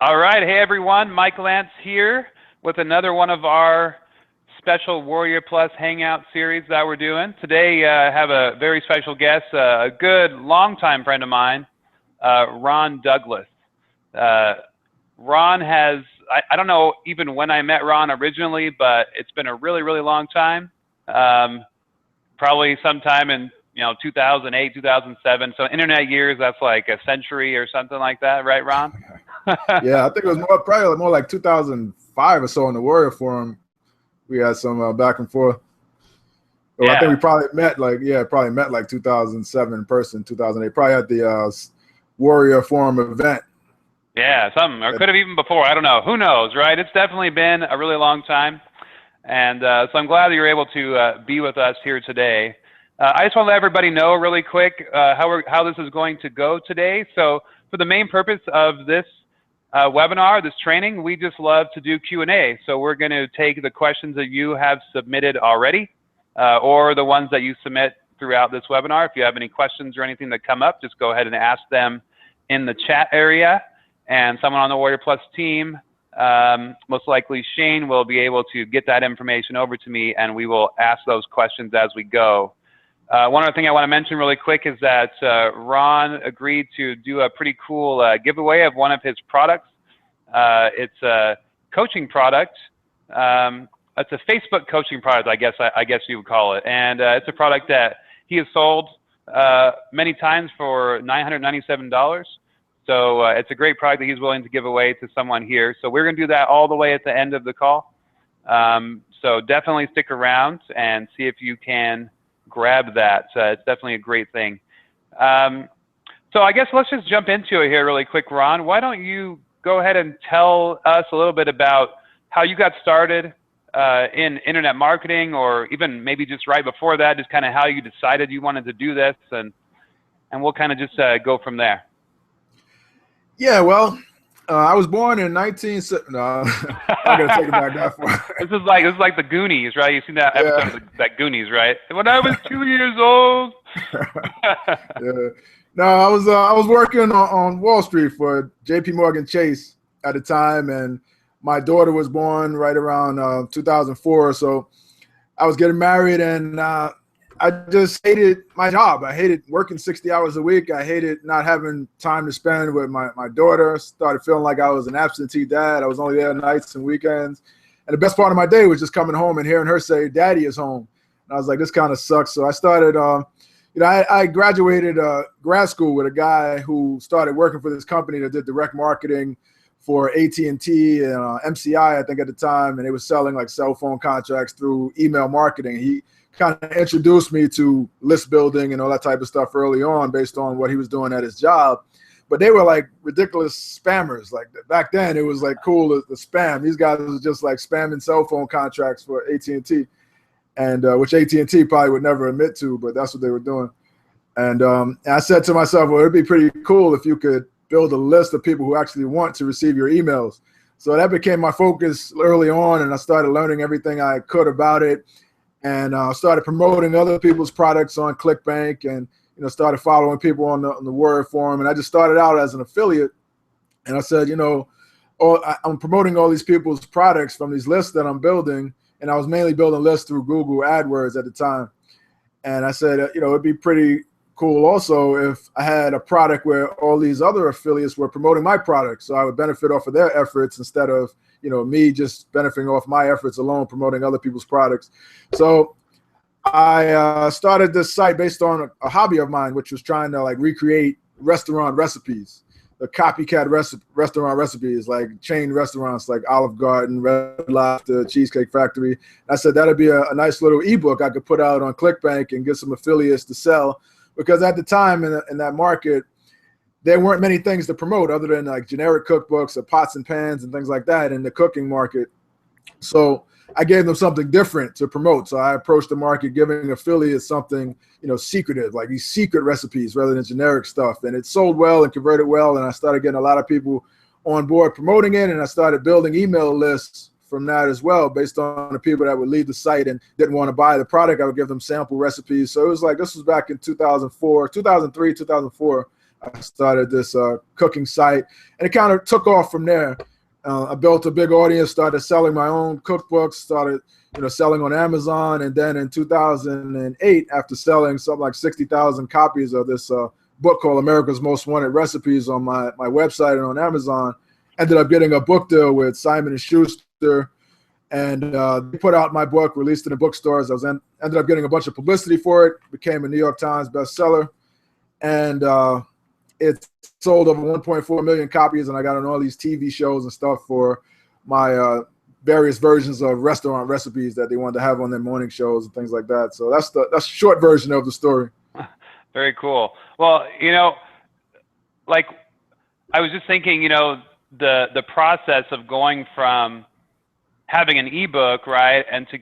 All right. Hey, everyone. Mike Lance here with another one of our special Warrior Plus Hangout series that we're doing. Today, I have a very special guest, a good longtime friend of mine, Ron Douglas. Ron has, I don't know even when I met Ron originally, but it's been a really, really long time. Probably sometime in 2008, 2007. So internet years, that's like a century or something like that, right, Ron? Yeah, I think it was probably more like 2005 or so in the Warrior Forum. We had some back and forth. So yeah. I think we probably met like 2007 in person, 2008, probably at the Warrior Forum event. Yeah, something, or could have even before. I don't know. Who knows, right? It's definitely been a really long time. And so I'm glad that you're able to be with us here today. I just want to let everybody know really quick how this is going to go today. So for the main purpose of this webinar, this training, we just love to do Q&A. So we're going to take the questions that you have submitted already or the ones that you submit throughout this webinar. If you have any questions or anything that come up, just go ahead and ask them in the chat area. And someone on the Warrior Plus team, most likely Shane, will be able to get that information over to me, and we will ask those questions as we go. One other thing I want to mention really quick is that Ron agreed to do a pretty cool giveaway of one of his products. It's a coaching product. It's a Facebook coaching product, I guess you would call it. And it's a product that he has sold many times for $997. So it's a great product that he's willing to give away to someone here. So we're going to do that all the way at the end of the call. So definitely stick around and see if you can grab that. It's definitely a great thing. So I guess let's just jump into it here really quick, Ron. Why don't you go ahead and tell us a little bit about how you got started in internet marketing, or even maybe just right before that, just kind of how you decided you wanted to do this, and we'll kind of just go from there. Yeah, well, I was born in 1970. No, I'm gonna take it back that far. This is like the Goonies, right? You've seen that episode of that Goonies, right? When I was 2 years old. Yeah. No, I was working on Wall Street for J.P. Morgan Chase at the time, and my daughter was born right around 2004. So I was getting married, and I just hated my job. I hated working 60 hours a week. I hated not having time to spend with my daughter. Started feeling like I was an absentee dad. I was only there nights and weekends. And the best part of my day was just coming home and hearing her say, "Daddy is home." And I was like, this kind of sucks. So I started, I graduated grad school with a guy who started working for this company that did direct marketing for AT&T and MCI, I think at the time. And it was selling like cell phone contracts through email marketing. He kind of introduced me to list building and all that type of stuff early on based on what he was doing at his job. But they were like ridiculous spammers. Like back then it was like cool the spam. These guys were just like spamming cell phone contracts for AT&T, and which AT&T probably would never admit to, but that's what they were doing. And I said to myself, well, it'd be pretty cool if you could build a list of people who actually want to receive your emails. So that became my focus early on, and I started learning everything I could about it. And started promoting other people's products on ClickBank, and started following people on the Warrior Forum. And I just started out as an affiliate, and I said, I'm promoting all these people's products from these lists that I'm building, and I was mainly building lists through Google AdWords at the time. And I said, it'd be pretty cool also if I had a product where all these other affiliates were promoting my product, so I would benefit off of their efforts instead of me just benefiting off my efforts alone, promoting other people's products. So I started this site based on a hobby of mine, which was trying to like recreate restaurant recipes, the copycat restaurant recipes, like chain restaurants like Olive Garden, Red Lobster, Cheesecake Factory. And I said that'd be a nice little ebook I could put out on ClickBank and get some affiliates to sell, because at the time in that market, there weren't many things to promote other than like generic cookbooks or pots and pans and things like that in the cooking market. So I gave them something different to promote. So I approached the market giving affiliates something, secretive, like these secret recipes rather than generic stuff. And it sold well and converted well. And I started getting a lot of people on board promoting it. And I started building email lists from that as well, based on the people that would leave the site and didn't want to buy the product. I would give them sample recipes. So it was like, this was back in 2003, 2004. I started this cooking site, and it kind of took off from there. I built a big audience, started selling my own cookbooks, started selling on Amazon, and then in 2008, after selling something like 60,000 copies of this book called America's Most Wanted Recipes on my website and on Amazon, ended up getting a book deal with Simon & Schuster, and they put out my book, released it in bookstores. Ended up getting a bunch of publicity for it, became a New York Times bestseller, and it sold over 1.4 million copies, and I got on all these TV shows and stuff for my various versions of restaurant recipes that they wanted to have on their morning shows and things like that. So that's the short version of the story. Very cool. Well, like I was just thinking, the process of going from having an ebook, right, and to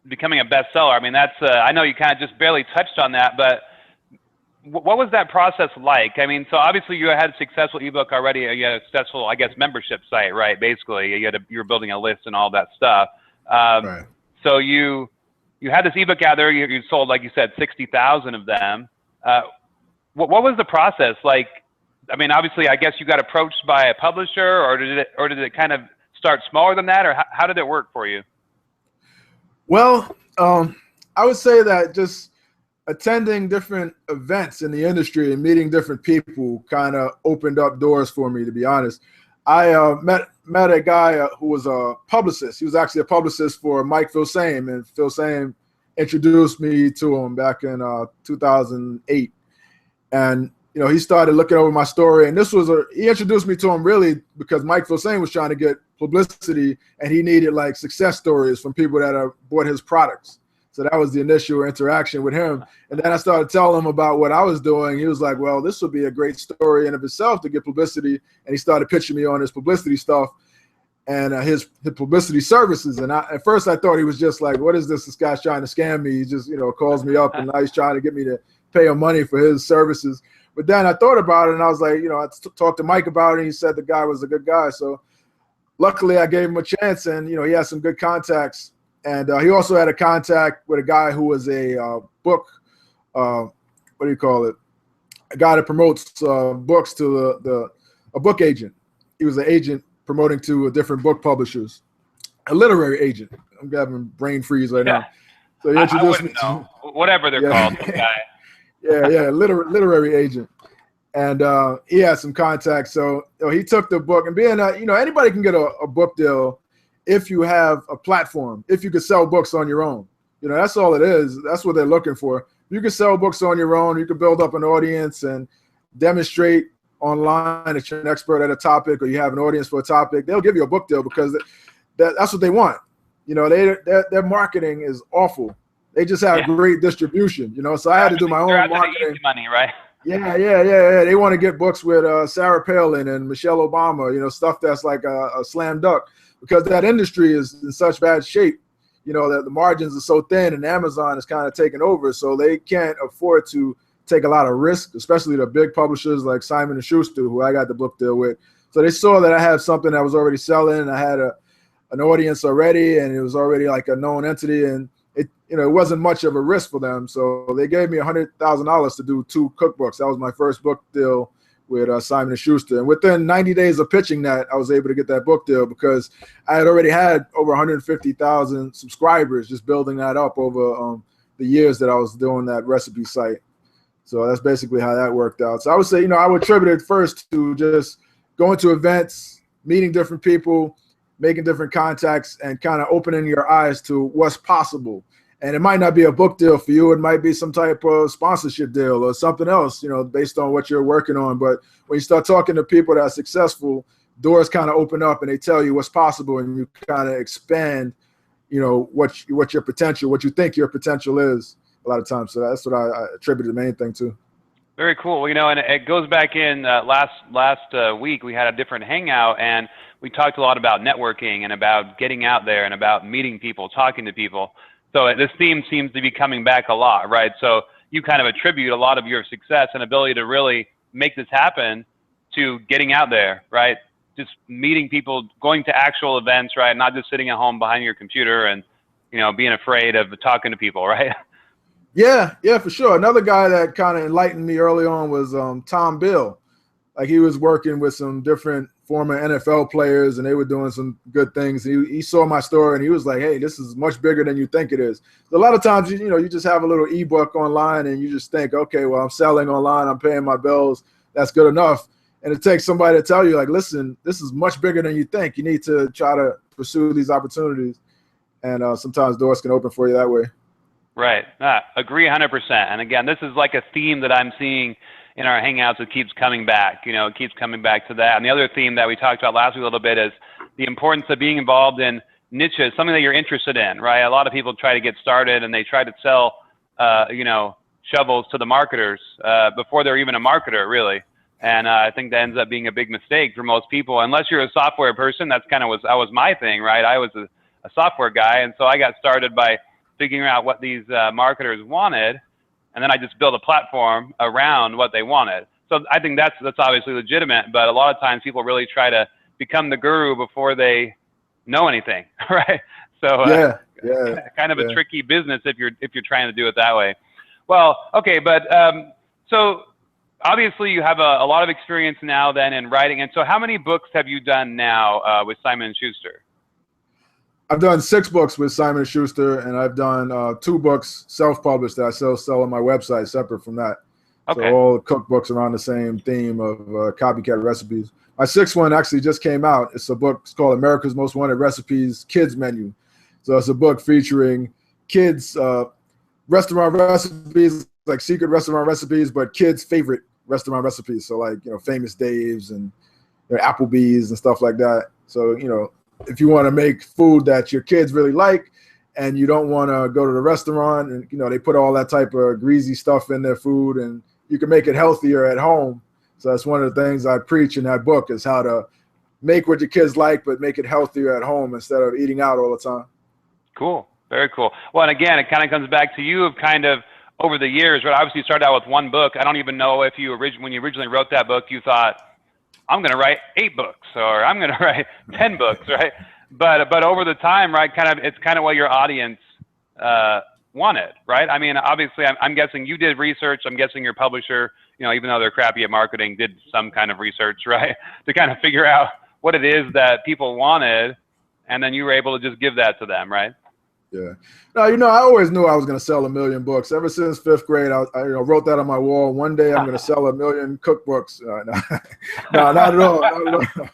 becoming a bestseller. I mean, that's I know you kind of just barely touched on that, but what was that process like? I mean, so obviously you had a successful ebook already. You had a successful, I guess, membership site, right? Basically, you were building a list and all that stuff. Right. So you had this ebook out there. You sold, like you said, 60,000 of them. What was the process like? I mean, obviously, I guess you got approached by a publisher, or did it kind of start smaller than that, or how did it work for you? Well, I would say that just attending different events in the industry and meeting different people kind of opened up doors for me, to be honest. I met a guy who was a publicist. He was actually a publicist for Mike Filsaime, and Filsaime introduced me to him back in 2008. And he started looking over my story, and he introduced me to him really because Mike Filsaime was trying to get publicity, and he needed like success stories from people that have bought his products. So that was the initial interaction with him. And then I started telling him about what I was doing. He was like, well, this would be a great story in of itself to get publicity. And he started pitching me on his publicity stuff and his publicity services. And at first I thought he was just like, what is this? This guy's trying to scam me. He just, calls me up and now he's trying to get me to pay him money for his services. But then I thought about it and I was like, I talked to Mike about it. And he said the guy was a good guy. So luckily I gave him a chance, and, he had some good contacts. And he also had a contact with a guy who was a book, what do you call it? A guy that promotes books to a book agent. He was an agent promoting to different book publishers, a literary agent. I'm having brain freeze right now. So he introduced me to whatever they're called. Yeah, literary agent. And he had some contacts. So he took the book, and being anybody can get a book deal if you have a platform, if you could sell books on your own. That's all it is. That's what they're looking for. You can sell books on your own. You can build up an audience and demonstrate online that you're an expert at a topic, or you have an audience for a topic. They'll give you a book deal because that's what they want. Their marketing is awful. They just have great distribution, so I had to do my own marketing. Easy money, right? Yeah. They want to get books with Sarah Palin and Michelle Obama, stuff that's like a slam dunk, because that industry is in such bad shape, that the margins are so thin, and Amazon is kind of taking over. So they can't afford to take a lot of risk, especially the big publishers like Simon & Schuster, who I got the book deal with. So they saw that I had something that was already selling, and I had an audience already, and it was already like a known entity, and it wasn't much of a risk for them. So they gave me $100,000 to do 2 cookbooks. That was my first book deal with Simon & Schuster. And within 90 days of pitching that, I was able to get that book deal because I had already had over 150,000 subscribers, just building that up over the years that I was doing that recipe site. So that's basically how that worked out. So I would say, I would attribute it first to just going to events, meeting different people, making different contacts, and kind of opening your eyes to what's possible. And it might not be a book deal for you. It might be some type of sponsorship deal or something else, based on what you're working on. But when you start talking to people that are successful, doors kind of open up and they tell you what's possible, and you kind of expand, what your potential, what you think your potential is a lot of times. So that's what I attribute the main thing to. Very cool. Well, and it goes back in last week, we had a different hangout, and we talked a lot about networking and about getting out there and about meeting people, talking to people. So this theme seems to be coming back a lot, right? So you kind of attribute a lot of your success and ability to really make this happen to getting out there, right? Just meeting people, going to actual events, right? Not just sitting at home behind your computer and, being afraid of talking to people, right? Yeah, for sure. Another guy that kind of enlightened me early on was Tom Bill. Like he was working with some different former NFL players, and they were doing some good things. He saw my story, and he was like, "Hey, this is much bigger than you think it is." So a lot of times, you just have a little ebook online, and you just think, "Okay, well, I'm selling online, I'm paying my bills, that's good enough." And it takes somebody to tell you, like, "Listen, this is much bigger than you think. You need to try to pursue these opportunities." And sometimes doors can open for you that way. Right. Agree 100%. And again, this is like a theme that I'm seeing in our Hangouts. It keeps coming back. It keeps coming back to that. And the other theme that we talked about last week a little bit is the importance of being involved in niches, something that you're interested in, right? A lot of people try to get started and they try to sell, shovels to the marketers before they're even a marketer, really. And I think that ends up being a big mistake for most people. Unless you're a software person, that was my thing, right? I was a software guy, and so I got started by figuring out what these marketers wanted, and then I just built a platform around what they wanted. So I think that's obviously legitimate, but a lot of times people really try to become the guru before they know anything, right? So kind of a tricky business if you're trying to do it that way. Well, okay, but so obviously you have a lot of experience now then in writing, and so how many books have you done now with Simon & Schuster? I've done 6 books with Simon & Schuster, and I've done 2 books self-published that I sell on my website separate from that. Okay. So all cookbooks around the same theme of copycat recipes. My 6th one actually just came out. It's a book. It's called America's Most Wanted Recipes Kids Menu. So it's a book featuring kids restaurant recipes, like secret restaurant recipes, but kids' favorite restaurant recipes. So like, Famous Dave's and Applebee's and stuff like that. So, if you want to make food that your kids really like and you don't want to go to the restaurant and, they put all that type of greasy stuff in their food, and you can make it healthier at home. So that's one of the things I preach in that book, is how to make what your kids like, but make it healthier at home instead of eating out all the time. Cool. Very cool. Well, and again, it kind of comes back to you of kind of over the years, right? Obviously you started out with 1 book. I don't even know if when you originally wrote that book, you thought, I'm going to write 8 books, or I'm going to write 10 books, right? But over the time, right, it's kind of what your audience wanted, right? I mean, obviously, I'm guessing you did research. I'm guessing your publisher, even though they're crappy at marketing, did some kind of research, right, to kind of figure out what it is that people wanted, and then you were able to just give that to them, right? Yeah. No, I always knew I was going to sell 1 million books. Ever since 5th grade, I wrote that on my wall. One day I'm going to sell 1 million cookbooks. No, not at all. Not at all.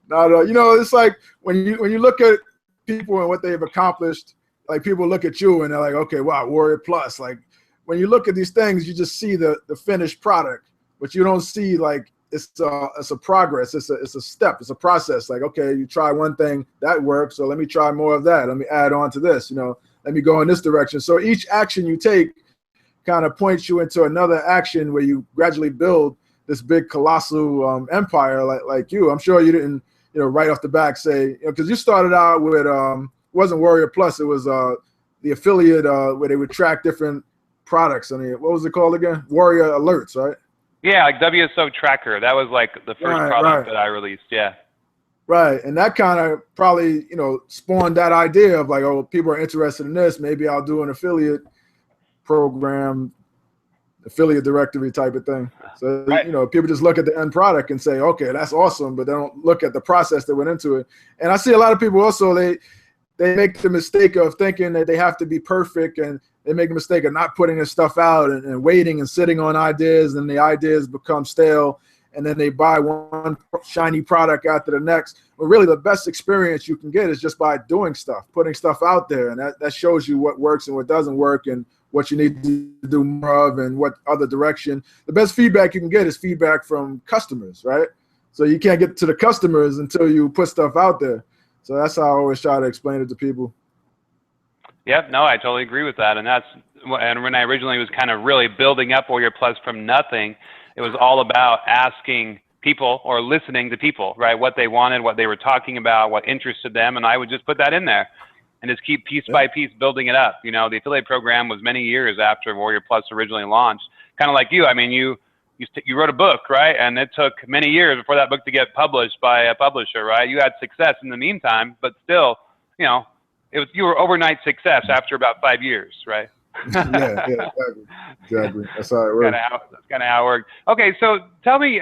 Not at all. It's like when you look at people and what they've accomplished, like people look at you and they're like, okay, wow, Warrior Plus. Like when you look at these things, you just see the finished product, but you don't see like it's a progress. It's a step. It's a process. Like, okay, you try one thing that works, so let me try more of that. Let me add on to this. Let me go in this direction. So each action you take kind of points you into another action where you gradually build this big colossal empire. Like you, I'm sure you didn't, right off the back say, because you started out with it wasn't Warrior Plus. It was the affiliate where they would track different products. I mean, what was it called again? Warrior Alerts, right? Yeah, like WSO Tracker. That was like the first product that I released. Yeah. Right. And that kind of probably, spawned that idea of like, oh, people are interested in this. Maybe I'll do an affiliate program, affiliate directory type of thing. So, people just look at the end product and say, okay, that's awesome. But they don't look at the process that went into it. And I see a lot of people also, they make the mistake of thinking that they have to be perfect, and they make a mistake of not putting their stuff out and waiting and sitting on ideas, and the ideas become stale, and then they buy one shiny product after the next. But really the best experience you can get is just by doing stuff, putting stuff out there, and that shows you what works and what doesn't work and what you need to do more of and what other direction. The best feedback you can get is feedback from customers, right? So you can't get to the customers until you put stuff out there. So that's how I always try to explain it to people. Yep, no, I totally agree with that. And when I originally was kind of really building up Warrior Plus from nothing, it was all about asking people or listening to people, right? What they wanted, what they were talking about, what interested them, and I would just put that in there and just keep piece by piece building it up. The affiliate program was many years after Warrior Plus originally launched. Kind of like you. I mean, you wrote a book, right? And it took many years before that book to get published by a publisher, right? You had success in the meantime, but still, you were overnight success after about 5 years, right? Yeah, exactly. That's how it works. That's kind of how it worked. Okay, so tell me.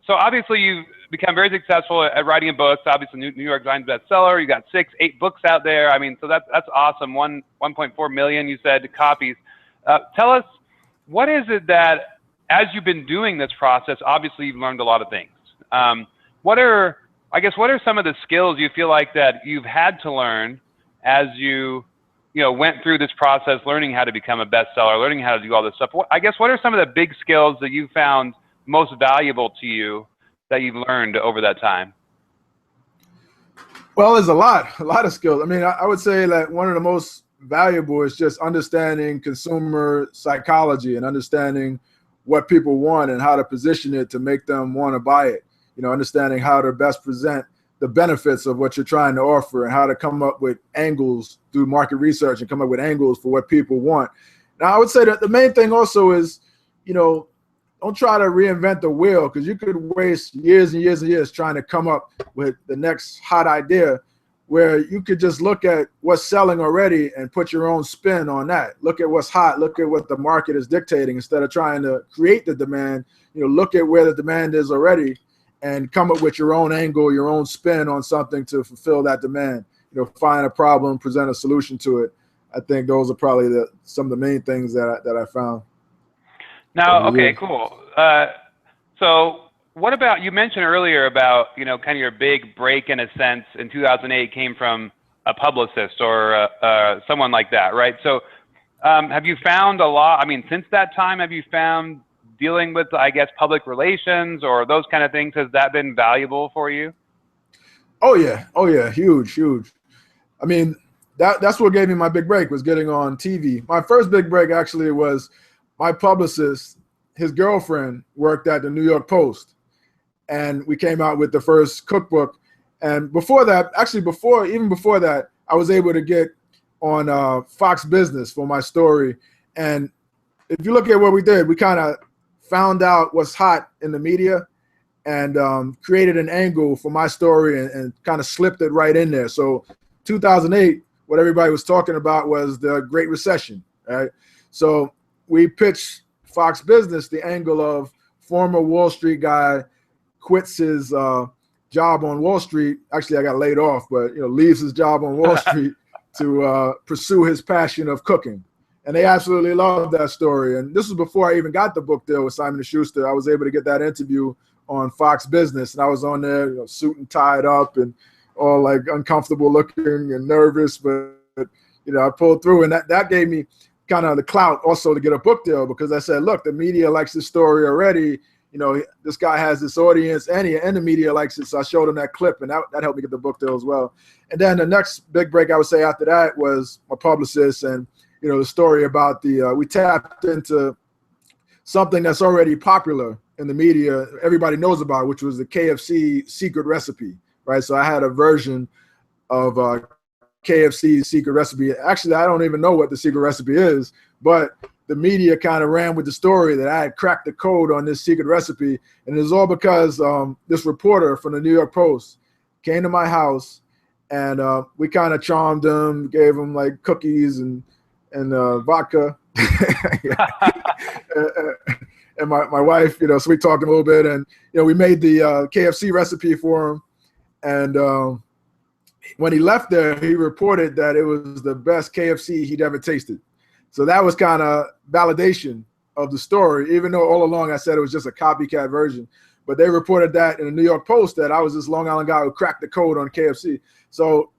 So obviously you've become very successful at writing books. Obviously, New York Times bestseller. You got 8 books out there. I mean, so that's awesome. 1.4 million, you said, copies. Tell us, what is it that, as you've been doing this process, obviously you've learned a lot of things. What are some of the skills you feel like that you've had to learn as you went through this process, learning how to become a bestseller, learning how to do all this stuff? What are some of the big skills that you found most valuable to you that you've learned over that time? Well, there's a lot of skills. I mean, I would say that one of the most valuable is just understanding consumer psychology and understanding what people want and how to position it to make them want to buy it. Understanding how to best present the benefits of what you're trying to offer and how to come up with angles through market research and come up with angles for what people want. Now, I would say that the main thing also is, don't try to reinvent the wheel, because you could waste years and years and years trying to come up with the next hot idea, where you could just look at what's selling already and put your own spin on that. Look at what's hot, look at what the market is dictating instead of trying to create the demand. Look at where the demand is already and come up with your own angle, your own spin on something to fulfill that demand. Find a problem, present a solution to it. I think those are probably some of the main things that I found. Now, okay, cool. So what about, you mentioned earlier about, kind of your big break in a sense in 2008 came from a publicist or someone like that, right? So have you found a lot, since that time, have you found dealing with, I guess, public relations or those kind of things, has that been valuable for you? Oh yeah, huge. I mean, that's what gave me my big break, was getting on TV. My first big break actually was my publicist. His girlfriend worked at the New York Post, and we came out with the first cookbook. And before that, even before that, I was able to get on Fox Business for my story. And if you look at what we did, we kind of found out what's hot in the media and created an angle for my story and kind of slipped it right in there. So 2008, what everybody was talking about was the Great Recession, right? So we pitched Fox Business the angle of former Wall Street guy quits his job on Wall Street. Actually, I got laid off, but leaves his job on Wall Street to pursue his passion of cooking. And they absolutely loved that story. And this was before I even got the book deal with Simon & Schuster. I was able to get that interview on Fox Business, and I was on there, suit and tied up and all like uncomfortable looking and nervous, but I pulled through, and that gave me kind of the clout also to get a book deal, because I said, look, the media likes this story already. This guy has this audience, and the media likes it. So I showed him that clip, and that helped me get the book deal as well. And then the next big break, I would say, after that was my publicist, and the story about we tapped into something that's already popular in the media, everybody knows about, which was the KFC secret recipe, right? So I had a version of KFC's secret recipe. Actually, I don't even know what the secret recipe is, but the media kind of ran with the story that I had cracked the code on this secret recipe. And it was all because this reporter from the New York Post came to my house, and we kind of charmed him, gave him like cookies and vodka. And my wife, so we talked a little bit, and we made the KFC recipe for him. And when he left there, he reported that it was the best KFC he'd ever tasted. So that was kind of validation of the story, even though all along I said it was just a copycat version. But they reported that in the New York Post that I was this Long Island guy who cracked the code on KFC. So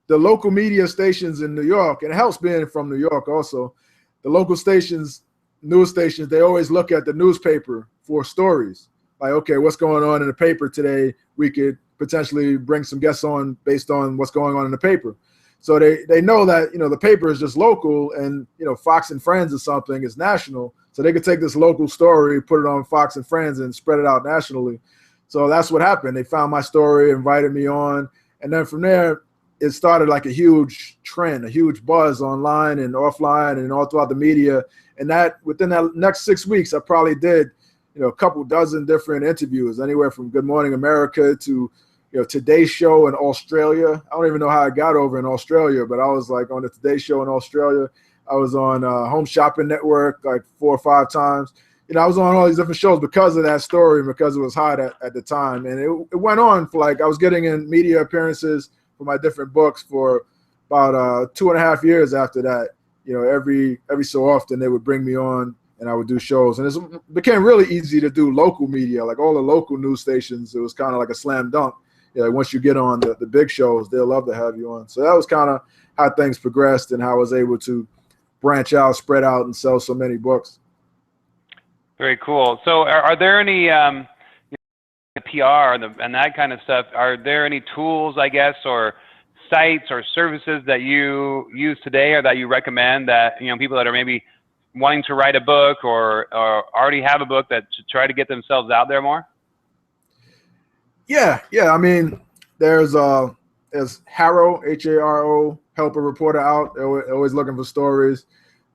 the local media stations in New York, and it helps being from New York also, the local stations, news stations, they always look at the newspaper for stories. Like, okay, what's going on in the paper today? We could potentially bring some guests on based on what's going on in the paper. So they know that, the paper is just local, and, Fox and Friends or something is national. So they could take this local story, put it on Fox and Friends, and spread it out nationally. So that's what happened. They found my story, invited me on. And then from there, it started like a huge trend, a huge buzz online and offline and all throughout the media. And that within that next 6 weeks, I probably did, a couple dozen different interviews, anywhere from Good Morning America to, Today Show in Australia. I don't even know how I got over in Australia, but I was like on the Today Show in Australia. I was on Home Shopping Network like 4 or 5 times. I was on all these different shows because of that story and because it was hot at the time. And it went on for I was getting in media appearances for my different books for about 2.5 years after that. Every so often they would bring me on and I would do shows. And it became really easy to do local media, like all the local news stations. It was kind of like a slam dunk. Once you get on the big shows, they'll love to have you on. So that was kind of how things progressed and how I was able to branch out, spread out, and sell so many books. Very cool. So are there any PR and that kind of stuff, are there any tools, I guess, or sites or services that you use today or that you recommend that, people that are maybe wanting to write a book or already have a book that should try to get themselves out there more? Yeah. I mean, there's Haro, Haro, help a reporter out. They're always looking for stories.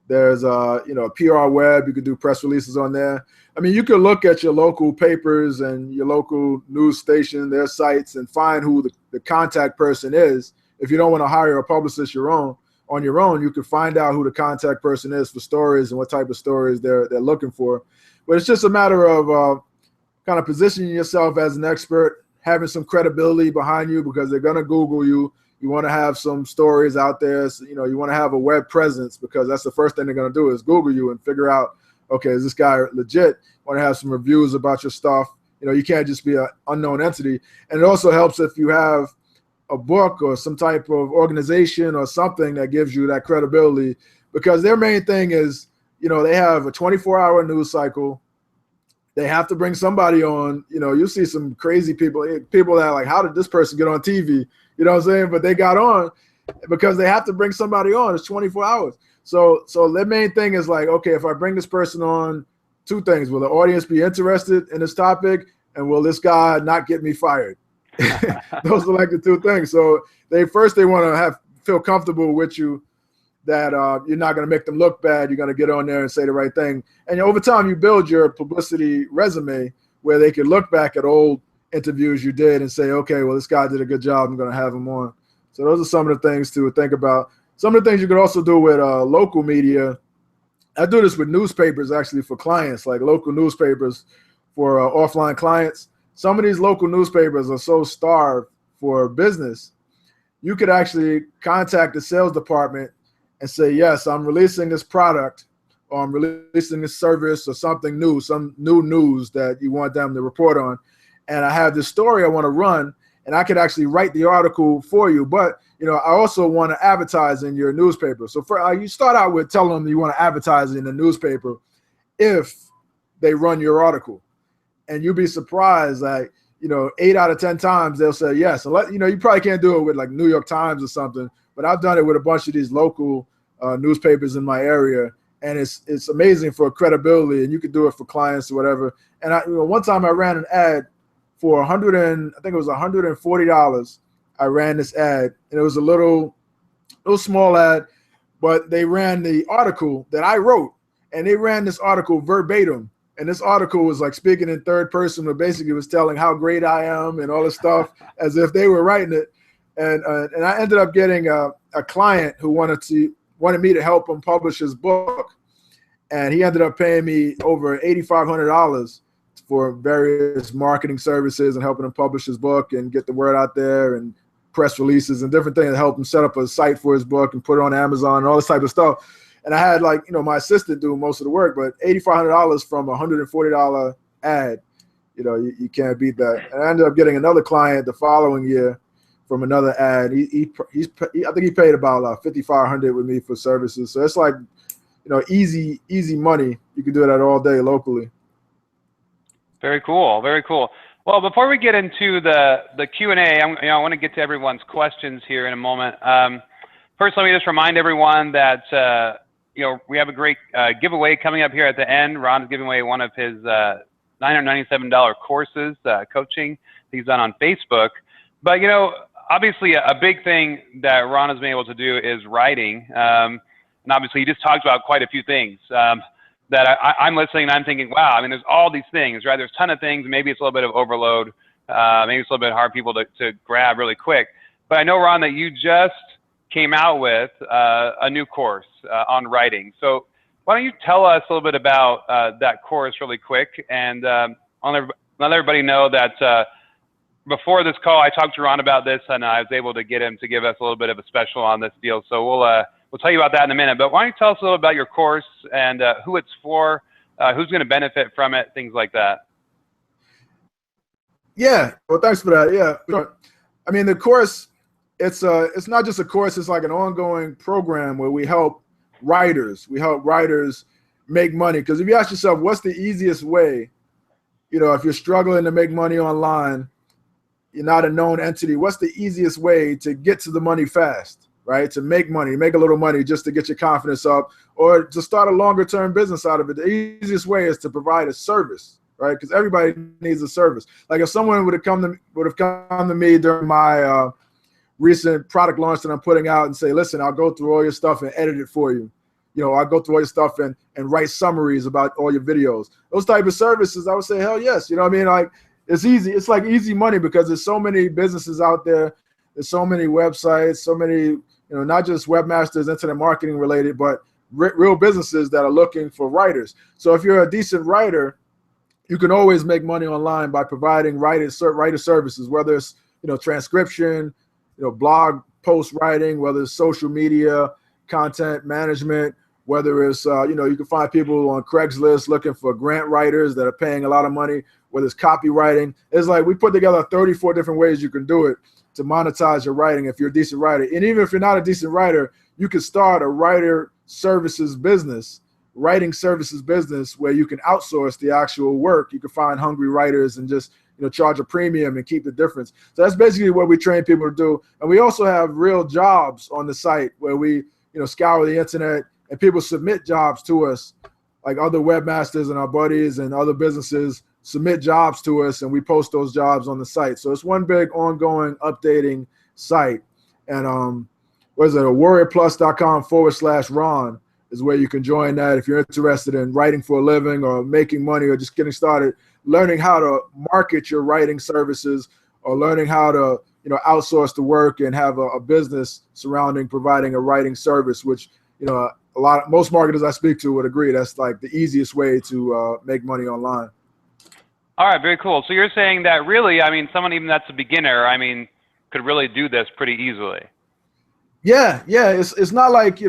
There's PR Web. You could do press releases on there. I mean, you could look at your local papers and your local news station, their sites, and find who the contact person is. If you don't want to hire a publicist on your own, you can find out who the contact person is for stories and what type of stories they're looking for. But it's just a matter of kind of positioning yourself as an expert, having some credibility behind you because they're going to Google you. You want to have some stories out there. So, you want to have a web presence because that's the first thing they're going to do is Google you and figure out, okay, is this guy legit? Want to have some reviews about your stuff. You can't just be an unknown entity. And it also helps if you have a book or some type of organization or something that gives you that credibility because their main thing is, they have a 24-hour news cycle. They have to bring somebody on. You see some crazy people that are like, how did this person get on TV? You know what I'm saying? But they got on because they have to bring somebody on. It's 24 hours. So their main thing is like, okay, if I bring this person on, 2 things. Will the audience be interested in this topic? And will this guy not get me fired? Those are like the 2 things. So they want to feel comfortable with you that you're not going to make them look bad. You're going to get on there and say the right thing. And over time, you build your publicity resume where they can look back at old interviews you did and say, okay, well, this guy did a good job. I'm going to have him on. So those are some of the things to think about. Some of the things you could also do with local media. I do this with newspapers, actually, for clients, like local newspapers for offline clients. Some of these local newspapers are so starved for business. You could actually contact the sales department and say, yes, I'm releasing this product or I'm releasing this service or something new, some new news that you want them to report on. And I have this story I want to run, and I could actually write the article for you. But, I also want to advertise in your newspaper. So you start out with telling them you want to advertise in the newspaper if they run your article. And you'll be surprised that, 8 out of 10 times they'll say yes. And you probably can't do it with like New York Times or something, but I've done it with a bunch of these local newspapers in my area. And it's amazing for credibility, and you can do it for clients or whatever. And one time I ran an ad for I think it was $140. I ran this ad, and it was a little small ad, but they ran the article that I wrote, and they ran this article verbatim. And this article was like speaking in third person, but basically was telling how great I am and all this stuff as if they were writing it. And I ended up getting a client who wanted me to help him publish his book. And he ended up paying me over $8,500 for various marketing services and helping him publish his book and get the word out there and press releases and different things to help him set up a site for his book and put it on Amazon and all this type of stuff. And I had my assistant do most of the work, but $8,500 from a $140 ad, you can't beat that. And I ended up getting another client the following year from another ad. I think he paid about $5,500 with me for services. So it's like, easy money. You can do that all day locally. Very cool. Very cool. Well, before we get into the Q&A, I want to get to everyone's questions here in a moment. First, let me just remind everyone that we have a great giveaway coming up here at the end. Ron is giving away one of his $997 courses, coaching he's done on Facebook. But obviously, a big thing that Ron has been able to do is writing. And obviously, he just talked about quite a few things that I'm listening and I'm thinking, wow, there's all these things, right? There's a ton of things. Maybe it's a little bit of overload. Maybe it's a little bit hard for people to grab really quick. But I know, Ron, that you just came out with a new course on writing. So why don't you tell us a little bit about that course really quick, and let everybody know that before this call, I talked to Ron about this, and I was able to get him to give us a little bit of a special on this deal. So we'll tell you about that in a minute. But why don't you tell us a little about your course and who it's for, who's going to benefit from it, things like that. Yeah, well, thanks for that. Yeah, I mean, the course, it's not just a course, it's like an ongoing program where we help writers. We help writers make money. Because if you ask yourself, what's the easiest way, if you're struggling to make money online, you're not a known entity, what's the easiest way to get to the money fast, right? To make money, make a little money just to get your confidence up, or to start a longer term business out of it. The easiest way is to provide a service, right? Because everybody needs a service. Like if someone would have come to me during my recent product launch that I'm putting out and say, listen, I'll go through all your stuff and edit it for you. I'll go through all your stuff and write summaries about all your videos. Those type of services, I would say, hell yes. You know what I mean? Like, it's easy. It's like easy money because there's so many businesses out there. There's so many websites, so many, not just webmasters, internet marketing related, but real businesses that are looking for writers. So if you're a decent writer, you can always make money online by providing writer services, whether it's, transcription, blog post writing, whether it's social media, content management, whether it's, you can find people on Craigslist looking for grant writers that are paying a lot of money, whether it's copywriting. It's like we put together 34 different ways you can do it to monetize your writing if you're a decent writer. And even if you're not a decent writer, you can start a writing services business where you can outsource the actual work. You can find hungry writers and just, charge a premium and keep the difference. So that's basically what we train people to do. And we also have real jobs on the site where we, scour the internet and people submit jobs to us, like other webmasters and our buddies and other businesses submit jobs to us, and we post those jobs on the site. So it's one big ongoing updating site. And what is it? warriorplus.com/Ron is where you can join that if you're interested in writing for a living or making money or just getting started, learning how to market your writing services or learning how to outsource the work and have a business surrounding providing a writing service, which most marketers I speak to would agree that's like the easiest way to make money online. All right, very cool. So you're saying that really, I mean, someone even that's a beginner, I mean, could really do this pretty easily. Yeah. It's not like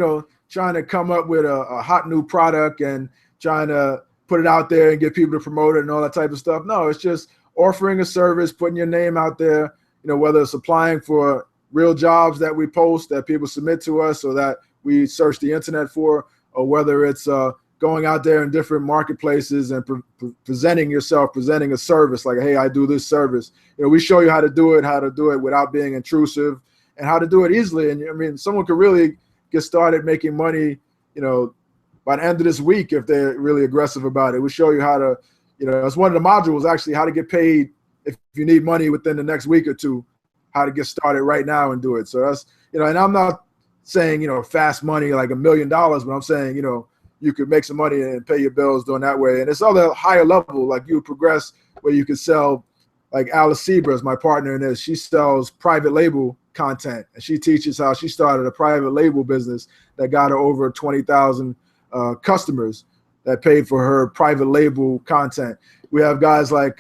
trying to come up with a hot new product and trying to put it out there and get people to promote it and all that type of stuff. No, it's just offering a service, putting your name out there. Whether it's applying for real jobs that we post that people submit to us or that we search the internet for, or whether it's going out there in different marketplaces and presenting a service like, hey, I do this service. We show you how to do it without being intrusive and how to do it easily. And I mean, someone could really get started making money, by the end of this week if they're really aggressive about it. We show you how to, it's one of the modules actually, how to get paid if you need money within the next week or two, how to get started right now and do it. So that's, and I'm not saying, fast money like $1 million, but I'm saying, you could make some money and pay your bills doing that way. And it's other higher level, like you progress where you could sell, like Alice Sieber is my partner in this. She sells private label content, and she teaches how she started a private label business that got her over 20,000 customers that paid for her private label content. We have guys like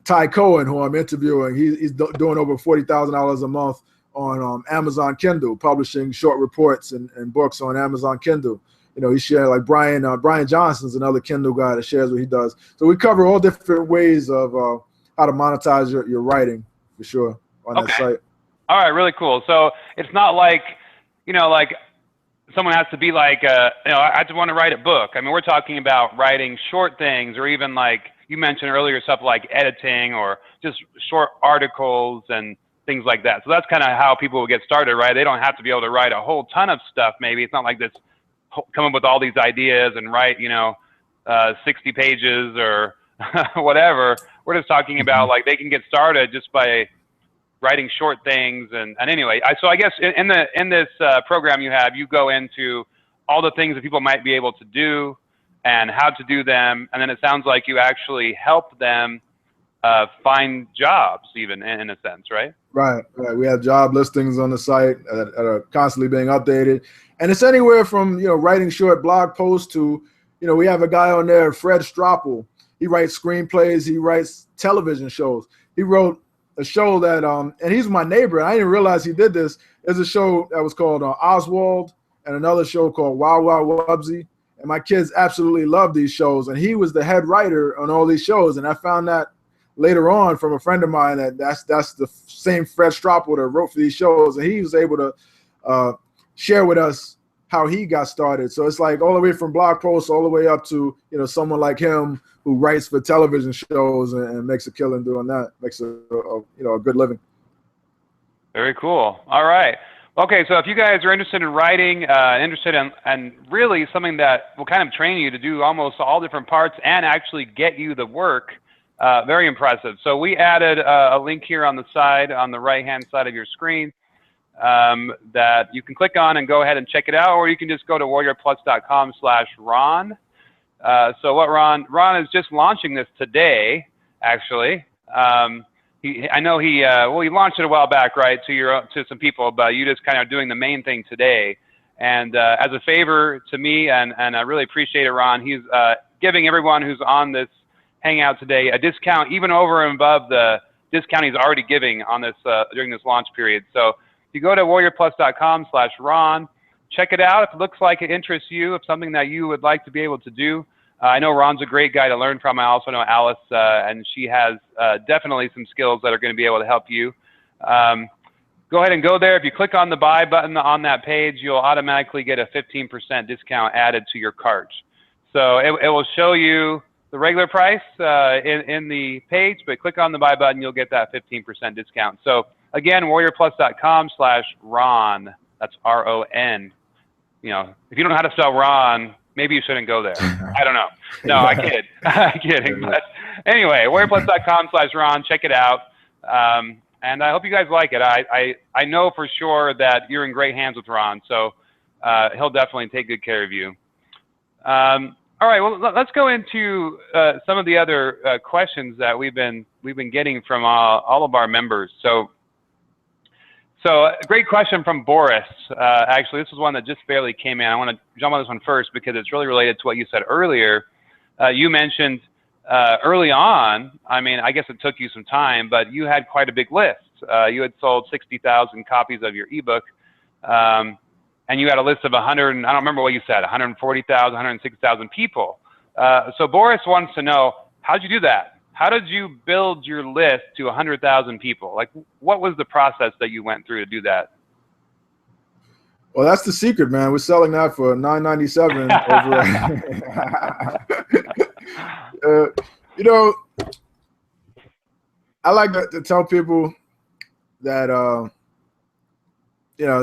Ty Cohen, who I'm interviewing. He's doing over $40,000 a month on Amazon Kindle, publishing short reports and books on Amazon Kindle. He shared like Brian Johnson's another Kindle guy that shares what he does. So we cover all different ways of how to monetize your writing for sure on that site. All right, really cool. So it's not like, like someone has to be like, I just want to write a book. I mean, we're talking about writing short things, or even like you mentioned earlier, stuff like editing or just short articles and things like that. So that's kind of how people will get started, right? They don't have to be able to write a whole ton of stuff. Maybe it's not like this, come up with all these ideas and write, 60 pages or whatever. We're just talking about like they can get started just by writing short things. And anyway, so I guess in this program you go into all the things that people might be able to do and how to do them. And then it sounds like you actually help them find jobs even in a sense, right? Right. We have job listings on the site that are constantly being updated, and it's anywhere from writing short blog posts to we have a guy on there, Fred Stropple. He writes screenplays. He writes television shows. He wrote a show that and he's my neighbor. I didn't realize he did this. There's a show that was called Oswald, and another show called Wild Wild Wubsy. And my kids absolutely love these shows, and he was the head writer on all these shows. And I found that later on from a friend of mine that's the same Fred Stropple that wrote for these shows, and he was able to share with us how he got started. So it's like all the way from blog posts all the way up to someone like him who writes for television shows and makes a killing doing that, makes a good living. Very cool. All right. Okay, so if you guys are interested in writing, interested in really something that will kind of train you to do almost all different parts and actually get you the work, very impressive. So we added a link here on the side, on the right-hand side of your screen, that you can click on and go ahead and check it out, or you can just go to warriorplus.com/Ron. So what Ron is just launching this today, actually. I know he launched it a while back, right, to some people, but you just kind of doing the main thing today. And as a favor to me, and I really appreciate it, Ron, he's giving everyone who's on this Hangout today a discount, even over and above the discount he's already giving on this during this launch period. So if you go to warriorplus.com/Ron, check it out. If it looks like it interests you, if something that you would like to be able to do. I know Ron's a great guy to learn from. I also know Alice, and she has definitely some skills that are going to be able to help you. Go ahead and go there. If you click on the buy button on that page, you'll automatically get a 15% discount added to your cart. So it will show you the regular price in the page, but click on the buy button, you'll get that 15% discount. So again, warriorplus.com/Ron. That's R-O-N. If you don't know how to spell Ron, maybe you shouldn't go there. I don't know. No, I kid. I'm kidding. But anyway, warriorplus.com/Ron. Check it out. And I hope you guys like it. I know for sure that you're in great hands with Ron, so he'll definitely take good care of you. All right. Well, let's go into some of the other questions that we've been getting from all of our members. So a great question from Boris. Actually, this is one that just barely came in. I want to jump on this one first because it's really related to what you said earlier. You mentioned early on, I mean, I guess it took you some time, but you had quite a big list. You had sold 60,000 copies of your ebook, and you had a list of 100, I don't remember what you said, 140,000, 160,000 people. So Boris wants to know, how'd you do that? How did you build your list to 100,000 people? Like, what was the process that you went through to do that? Well, that's the secret, man. We're selling that for $9.97 over. I like to tell people that,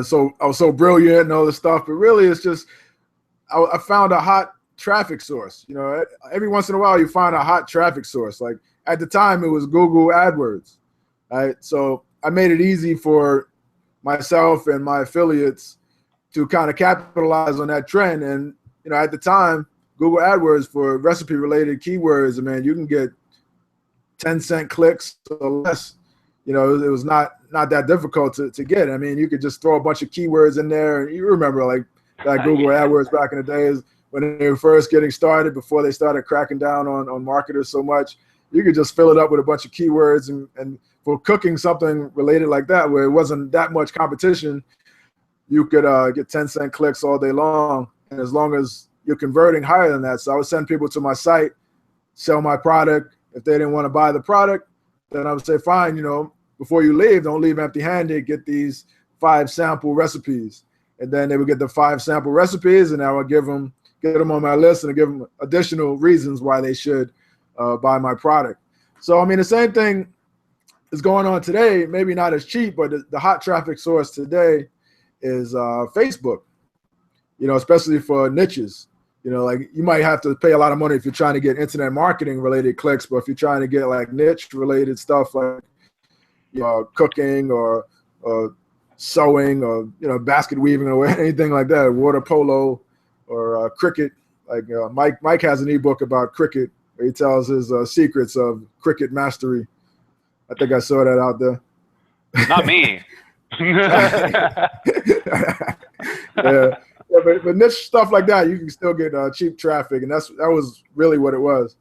so I was so brilliant and all this stuff, but really it's just I found a hot traffic source. Every once in a while you find a hot traffic source. Like at the time it was Google AdWords, right? So I made it easy for myself and my affiliates to kind of capitalize on that trend. And at the time, Google AdWords for recipe related keywords, man, you can get 10-cent clicks or less. It was not that difficult to get. I mean, you could just throw a bunch of keywords in there, and you remember like Google AdWords back in the days when they were first getting started, before they started cracking down on marketers so much. You could just fill it up with a bunch of keywords, and for cooking something related like that, where it wasn't that much competition, you could get 10-cent clicks all day long, and as long as you're converting higher than that. So I would send people to my site, sell my product. If they didn't want to buy the product, then I would say, fine, before you leave, don't leave empty-handed. Get these 5 sample recipes. And then they would get the 5 sample recipes, and I would get them on my list and give them additional reasons why they should buy my product. So, I mean, the same thing is going on today, maybe not as cheap, but the hot traffic source today is Facebook, especially for niches. Like you might have to pay a lot of money if you're trying to get internet marketing related clicks, but if you're trying to get like niche related stuff like cooking or sewing or basket weaving or anything like that, water polo or cricket, like Mike has an ebook about cricket where he tells his secrets of cricket mastery. I think I saw that out there. Not me. Yeah. But niche stuff like that, you can still get cheap traffic, and that was really what it was.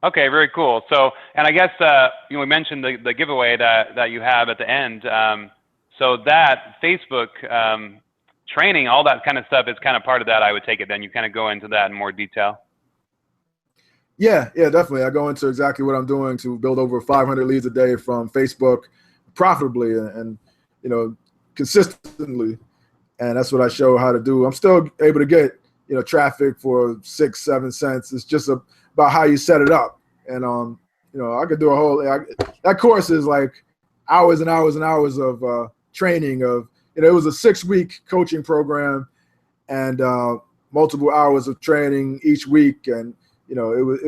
Okay, very cool. So, and I guess we mentioned the giveaway that you have at the end. So that Facebook training, all that kind of stuff is kind of part of that. I would take it. Then you kind of go into that in more detail. Yeah, definitely. I go into exactly what I'm doing to build over 500 leads a day from Facebook profitably and consistently. And that's what I show how to do. I'm still able to get, traffic for 6-7 cents. It's just about how you set it up. And, I could do a whole, that course is like hours and hours and hours of training of, it was a 6-week coaching program and multiple hours of training each week. And, it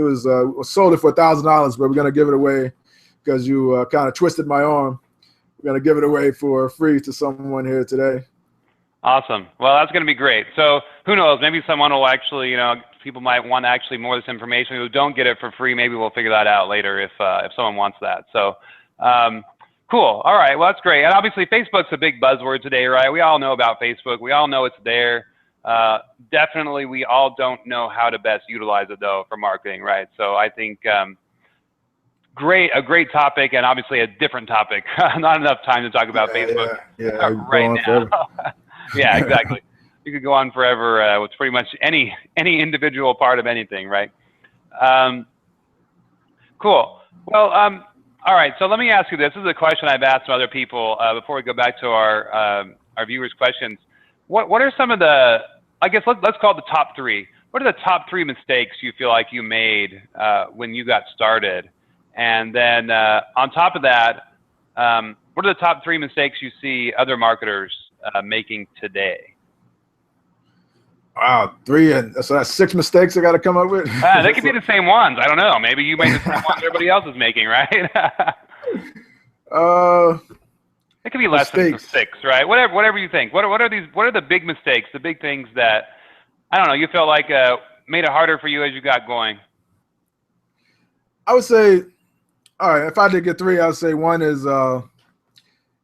was sold it for $1,000, but we're going to give it away because you kind of twisted my arm. We're going to give it away for free to someone here today. Awesome. Well, that's going to be great. So who knows? Maybe someone will actually, people might want actually more of this information who don't get it for free. Maybe we'll figure that out later if someone wants that. So cool. All right. Well, that's great. And obviously Facebook's a big buzzword today, right? We all know about Facebook. We all know it's there. Definitely we all don't know how to best utilize it though for marketing, right? So I think a great topic, and obviously a different topic. Not enough time to talk about Facebook right now. Yeah, exactly. You could go on forever with pretty much any individual part of anything, right? Cool. Well, all right. So let me ask you this. This is a question I've asked some other people before we go back to our viewers' questions. What are some of the, I guess let's call it the top 3. What are the top 3 mistakes you feel like you made when you got started? And then on top of that, what are the top 3 mistakes you see other marketers making today? Wow, 3, and so that's 6 mistakes I got to come up with. They could be the same ones. I don't know. Maybe you made the same ones everybody else is making, right? It could be less than 6, right? Whatever you think. What are the big mistakes? The big things that I don't know. You felt like made it harder for you as you got going. I would say, all right. If I did get 3, I would say 1 is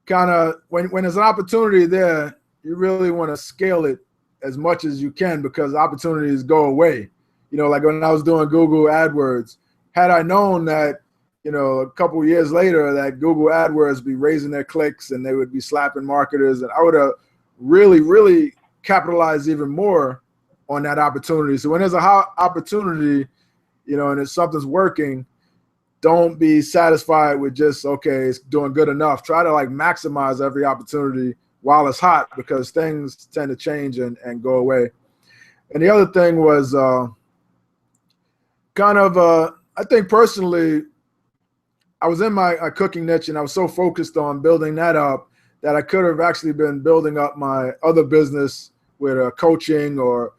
kind of when there's an opportunity there, you really want to scale it as much as you can because opportunities go away. Like when I was doing Google AdWords, had I known that, a couple of years later that Google AdWords be raising their clicks and they would be slapping marketers, and I would have really, really capitalized even more on that opportunity. So when there's a hot opportunity, and if something's working, don't be satisfied with just, okay, it's doing good enough. Try to maximize every opportunity while it's hot because things tend to change and go away. And the other thing was I think personally, I was in my cooking niche and I was so focused on building that up that I could have actually been building up my other business with coaching or,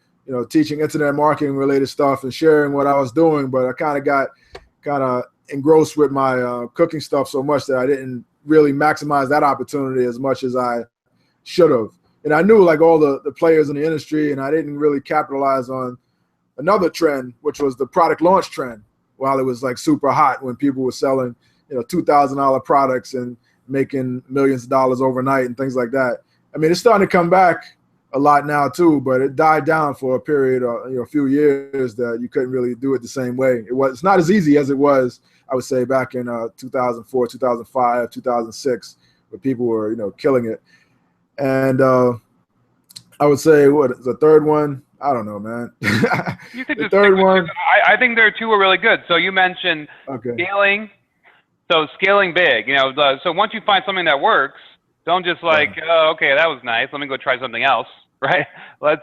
teaching internet marketing related stuff and sharing what I was doing. But I kind of got engrossed with my cooking stuff so much that I didn't really maximize that opportunity as much as I should have. And I knew all the players in the industry, and I didn't really capitalize on another trend, which was the product launch trend while it was super hot when people were selling, $2,000 products and making millions of dollars overnight and things like that. I mean, it's starting to come back a lot now too, but it died down for a period of, a few years that you couldn't really do it the same way. It's not as easy as it was, I would say, back in 2004, 2005, 2006, where people were, killing it. And I would say, the third one? I don't know, man. You could just third one. I think there are 2 are really good. So you mentioned scaling. So scaling big, so once you find something that works, don't just oh, okay, that was nice. Let me go try something else, right? Let's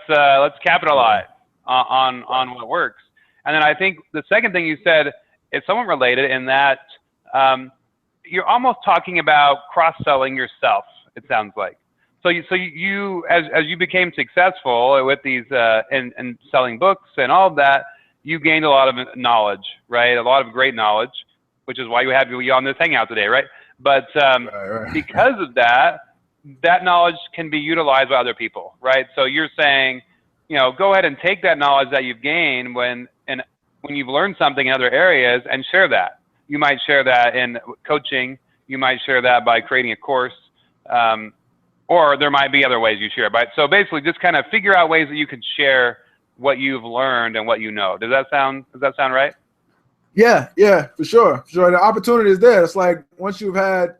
capitalize on what works. And then I think the second thing you said is somewhat related in that you're almost talking about cross-selling yourself, it sounds like. So you as you became successful with these and selling books and all of that, you gained a lot of knowledge, right? A lot of great knowledge, which is why you have you on this hangout today, right? But because of that knowledge can be utilized by other people, right? So you're saying, go ahead and take that knowledge that you've gained when you've learned something in other areas and share that. You might share that in coaching. you might share that by creating a course, or there might be other ways you share. But so basically, just kind of figure out ways that you can share what you've learned and what you know. Does that sound right? Yeah, for sure. The opportunity is there. It's like once you've had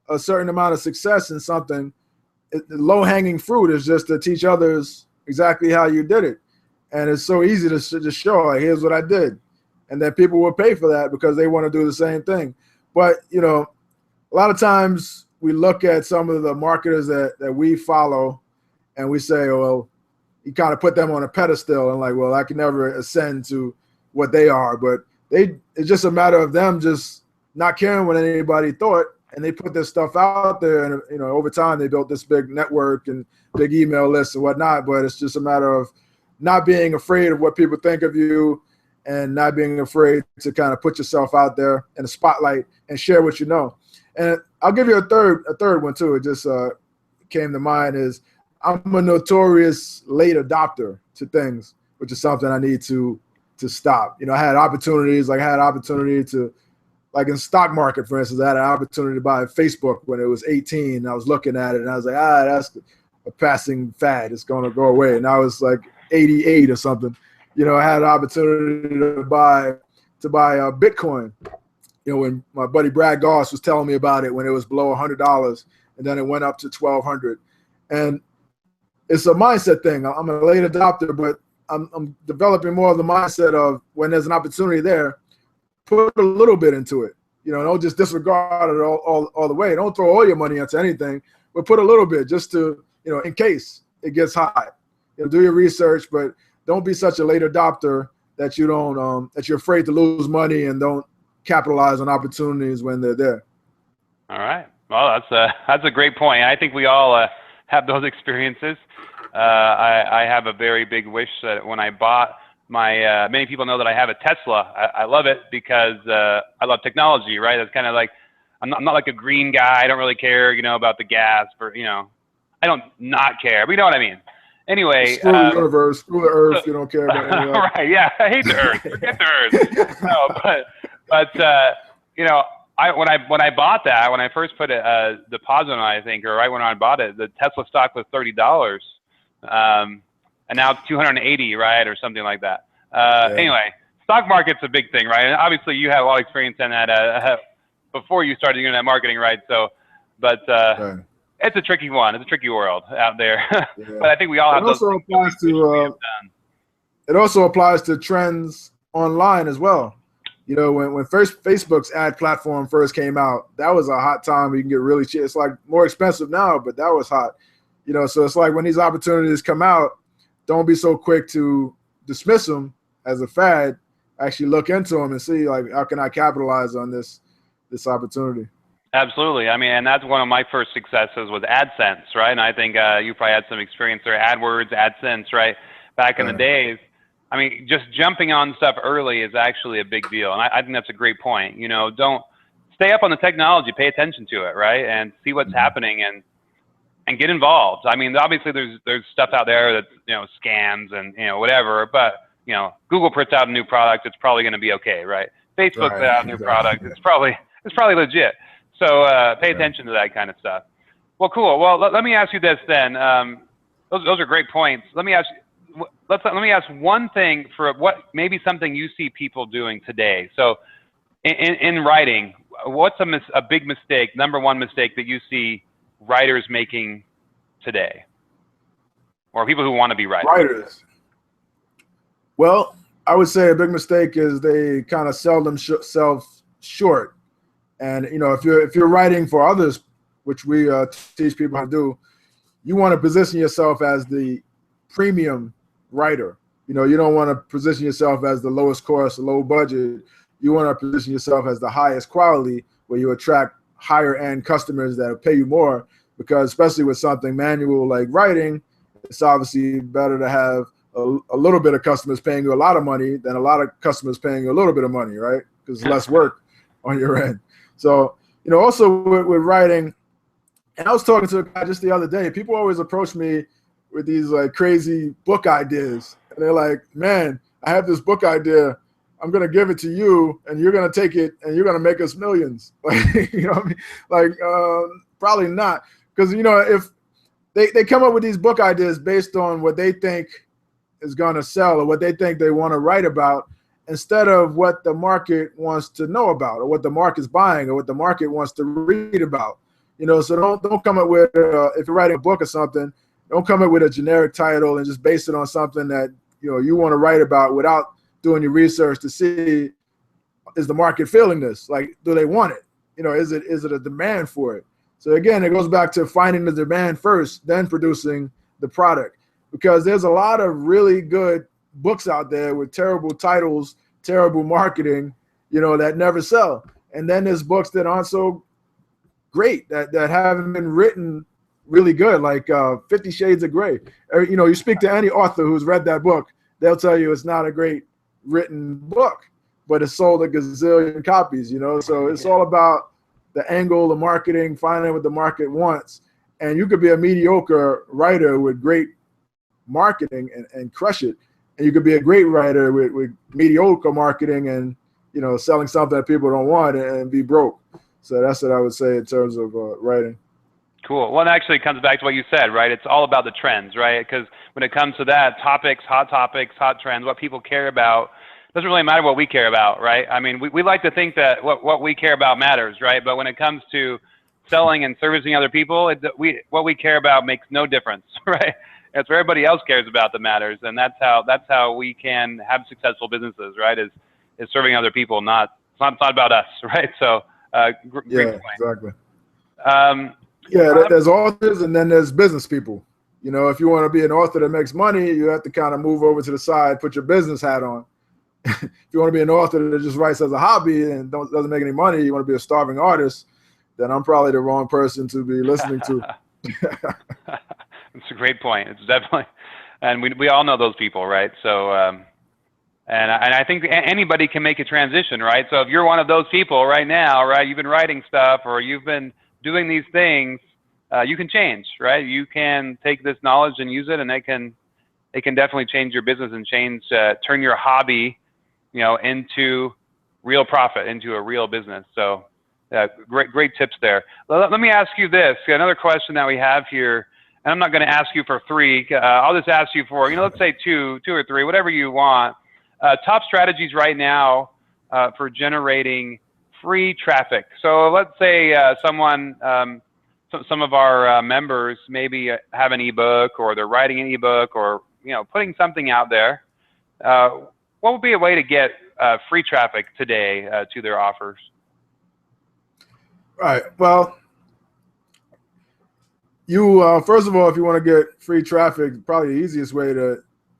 a certain amount of success in something, the low-hanging fruit is just to teach others exactly how you did it. And it's so easy to just show, like, here's what I did. And then people will pay for that because they want to do the same thing. But, you know, a lot of times we look at some of the marketers that we follow and we say, well, you kind of put them on a pedestal and like, well, I can never ascend to what they are. But it's just a matter of them just not caring what anybody thought. And they put this stuff out there, and you know, over time they built this big network and big email lists and whatnot. But it's just a matter of not being afraid of what people think of you, and not being afraid to kind of put yourself out there in the spotlight and share what you know. And I'll give you a third one too. It just came to mind is I'm a notorious late adopter to things, which is something I need to stop. You know, I had opportunities, like I had opportunity to. Like in stock market, for instance, I had an opportunity to buy Facebook when it was 18. And I was looking at it and I was like, that's a passing fad. It's going to go away. And I was like 88 or something. You know, I had an opportunity to buy Bitcoin. You know, when my buddy Brad Goss was telling me about it when it was below $100, and then it went up to $1,200. And it's a mindset thing. I'm a late adopter, but I'm developing more of the mindset of when there's an opportunity there, put a little bit into it. You know, don't just disregard it all the way. Don't throw all your money into anything, but put a little bit just to, you know, in case it gets hot. You know, do your research, but don't be such a late adopter that you don't that you're afraid to lose money and don't capitalize on opportunities when they're there. All right. Well, that's a great point. I think we all have those experiences. I have a very big wish that when I bought many people know that I have a Tesla. I love it because I love technology, right? It's kind of like, I'm not like a green guy. I don't really care, you know, about the gas you know, I don't not care, but you know what I mean? Anyway. Screw the universe, screw the earth, you don't care about anything. Right, yeah, I hate the earth, forget the earth. No, but you know, when I bought that, when I first put a deposit on it, I think, or right when I bought it, the Tesla stock was $30. And now it's 280, right, or something like that. Anyway, stock market's a big thing, right? And obviously, you had a lot of experience in that before you started internet marketing, right? So, but right. It's a tricky one. It's a tricky world out there. Yeah. But I think we all have those. It also applies to trends online as well. You know, when first Facebook's ad platform first came out, that was a hot time where you can get really cheap. It's like more expensive now, but that was hot. You know, so it's like when these opportunities come out, don't be so quick to dismiss them as a fad. Actually look into them and see, like, how can I capitalize on this opportunity? Absolutely. I mean, and that's one of my first successes was AdSense, right? And I think you probably had some experience there. AdWords, AdSense, right? Back in the days. I mean, just jumping on stuff early is actually a big deal. And I think that's a great point. You know, don't stay up on the technology, pay attention to it, right? And see what's happening and get involved. I mean, obviously there's stuff out there that's, you know, scams and, you know, whatever, but, you know, Google puts out a new product, it's probably going to be okay, right? Facebook puts out a new product, it's probably legit. So pay attention to that kind of stuff. Well, cool. Well, let me ask you this then. Those are great points. Let me ask one thing for what maybe something you see people doing today. So in writing, what's a big mistake, number one mistake that you see writers making today, or people who want to be writers? Well, I would say a big mistake is they kind of sell themselves short. And you know, if you're writing for others, which we teach people how to do, you want to position yourself as the premium writer. You know, you don't want to position yourself as the lowest cost, low budget. You want to position yourself as the highest quality, where you attract higher end customers that will pay you more, because especially with something manual like writing, it's obviously better to have a little bit of customers paying you a lot of money than a lot of customers paying you a little bit of money, right? Because it's less work on your end. So, you know, also with writing, and I was talking to a guy just the other day, people always approach me with these like crazy book ideas. And they're like, man, I have this book idea I'm going to give it to you and you're going to take it and you're going to make us millions. Like, you know what I mean? Like, probably not. Because, you know, if they come up with these book ideas based on what they think is going to sell or what they think they want to write about, instead of what the market wants to know about or what the market's buying or what the market wants to read about. You know, so don't come up with, if you're writing a book or something, don't come up with a generic title and just base it on something that, you know, you want to write about without doing your research to see, is the market feeling this? Like, do they want it? You know, is it a demand for it? So again, it goes back to finding the demand first, then producing the product, because there's a lot of really good books out there with terrible titles, terrible marketing, you know, that never sell. And then there's books that aren't so great, that haven't been written really good, like 50 Shades of Grey. You know, you speak to any author who's read that book, they'll tell you it's not a great written book, but it sold a gazillion copies, you know? So it's all about the angle, the marketing, finding what the market wants. And you could be a mediocre writer with great marketing and crush it. And you could be a great writer with mediocre marketing and, you know, selling something that people don't want and be broke. So that's what I would say in terms of writing. Cool. Well, it actually comes back to what you said, right? It's all about the trends, right? Because when it comes to that, hot trends, what people care about, doesn't really matter what we care about, right? I mean, we like to think that what we care about matters, right? But when it comes to selling and servicing other people, what we care about makes no difference, right? It's what everybody else cares about that matters, and that's how we can have successful businesses, right? Is serving other people, it's not about us, right? So, great point. Exactly. There's authors and then there's business people. You know, if you want to be an author that makes money, you have to kind of move over to the side, put your business hat on. If you want to be an author that just writes as a hobby and doesn't make any money, you want to be a starving artist, then I'm probably the wrong person to be listening to. It's a great point. It's definitely, and we all know those people, right? So, and I think anybody can make a transition, right? So if you're one of those people right now, right, you've been writing stuff or you've been doing these things, you can change, right? You can take this knowledge and use it, and it can definitely change your business and turn your hobby, you know, into real profit, into a real business. So, great tips there. Let me ask you this. Another question that we have here, and I'm not going to ask you for 3. I'll just ask you for, you know, let's say two or 3, whatever you want. Top strategies right now for generating free traffic. So let's say someone, some of our members maybe have an ebook, or they're writing an ebook, or, you know, putting something out there. What would be a way to get free traffic today to their offers? Right. Well, you first of all, if you want to get free traffic, probably the easiest way to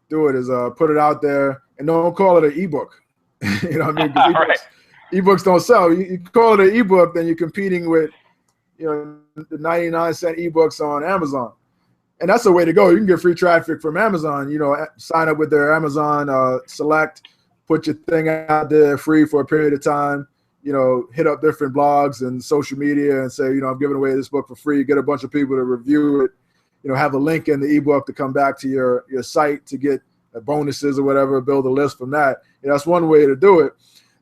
do it is put it out there and don't call it an ebook. You know what I mean? 'Cause Right. ebooks don't sell. You call it an ebook, then you're competing with, you know, the 99-cent ebooks on Amazon. And that's the way to go. You can get free traffic from Amazon. You know, sign up with their Amazon Select, put your thing out there free for a period of time. You know, hit up different blogs and social media and say, you know, I'm giving away this book for free. Get a bunch of people to review it. You know, have a link in the ebook to come back to your site to get bonuses or whatever. Build a list from that. You know, that's one way to do it.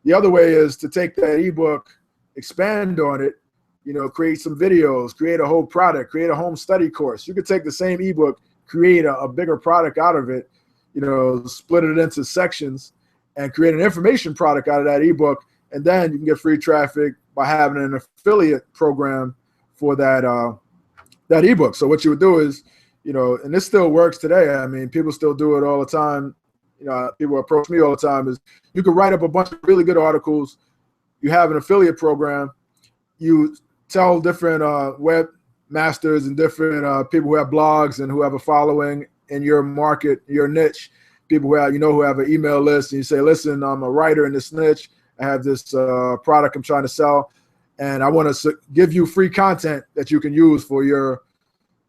The other way is to take that ebook, expand on it. You know, create some videos, create a whole product, create a home study course. You could take the same ebook, create a bigger product out of it, you know, split it into sections and create an information product out of that ebook. And then you can get free traffic by having an affiliate program for that ebook. So what you would do is, you know, and this still works today. I mean, people still do it all the time. You know, people approach me all the time, is you could write up a bunch of really good articles. You have an affiliate program. You tell different webmasters and different people who have blogs and who have a following in your market, your niche, people who have, you know, who have an email list, and you say, listen, I'm a writer in this niche. I have this product I'm trying to sell, and I want to give you free content that you can use for your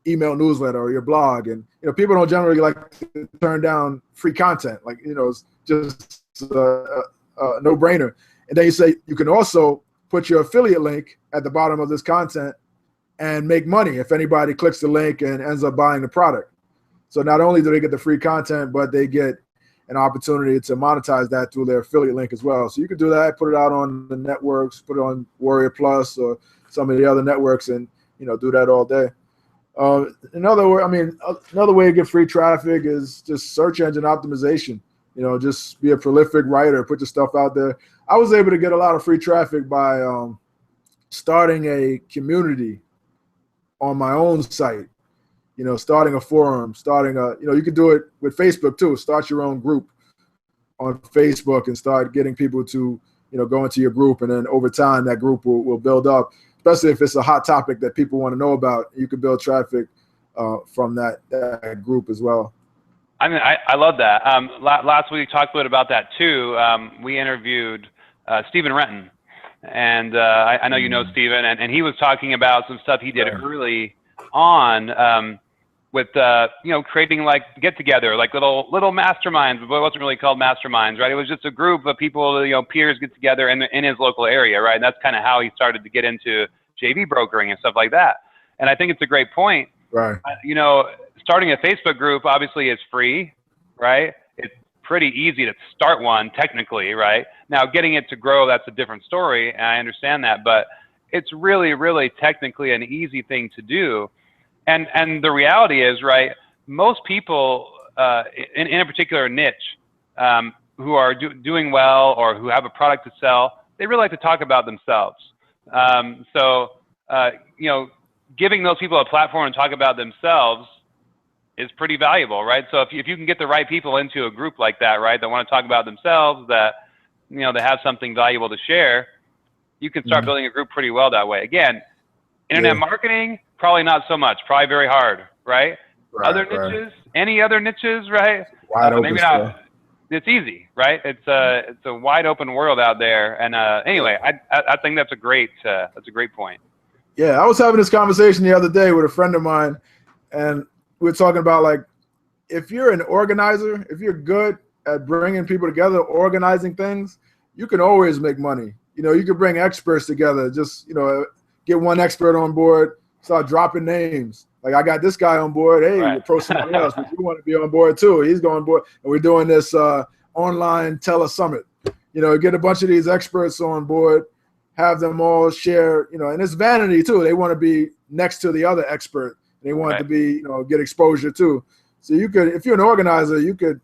email newsletter or your blog. And, you know, people don't generally like to turn down free content. Like, you know, it's just a no-brainer. And then you say, you can also put your affiliate link at the bottom of this content and make money if anybody clicks the link and ends up buying the product. So not only do they get the free content, but they get an opportunity to monetize that through their affiliate link as well. So you could do that, put it out on the networks, put it on Warrior Plus or some of the other networks, and do that all day. Another way to get free traffic is just search engine optimization. Just be a prolific writer, put your stuff out there. I was able to get a lot of free traffic by starting a community on my own site. Starting a forum, you could do it with Facebook too. Start your own group on Facebook and start getting people to, go into your group. And then over time, that group will build up, especially if it's a hot topic that people want to know about. You can build traffic from that group as well. I mean, I love that. Last week we talked a bit about that too. We interviewed Stephen Renton, and I know you know Stephen, and he was talking about some stuff he did early on with creating like get-together, like little masterminds, but it wasn't really called masterminds, right? It was just a group of people, peers get together in his local area, right? And that's kind of how he started to get into JV brokering and stuff like that. And I think it's a great point. Right. Starting a Facebook group obviously is free, right? It's pretty easy to start one technically, right? Now getting it to grow, that's a different story, and I understand that, but it's really, really technically an easy thing to do. And the reality is, right, most people in a particular niche who are doing well or who have a product to sell, they really like to talk about themselves. Giving those people a platform to talk about themselves is pretty valuable, right? So if you can get the right people into a group like that, right, that want to talk about themselves, that they have something valuable to share, you can start building a group pretty well that way. Again, internet marketing, probably not so much, probably very hard, right? Other niches, any other niches, right? Maybe not. It's easy, right? It's a wide open world out there. And anyway, I think that's a great point. Yeah, I was having this conversation the other day with a friend of mine, and we were talking about, like, if you're an organizer, if you're good at bringing people together, organizing things, you can always make money. You can bring experts together. Just get one expert on board, start dropping names. Like, I got this guy on board. Hey, right. Approach somebody else, but you want to be on board too. He's going on board, and we're doing this online telesummit. Get a bunch of these experts on board, have them all share. And it's vanity too. They want to be next to the other expert. They want to be, get exposure too. So you could, if you're an organizer, you could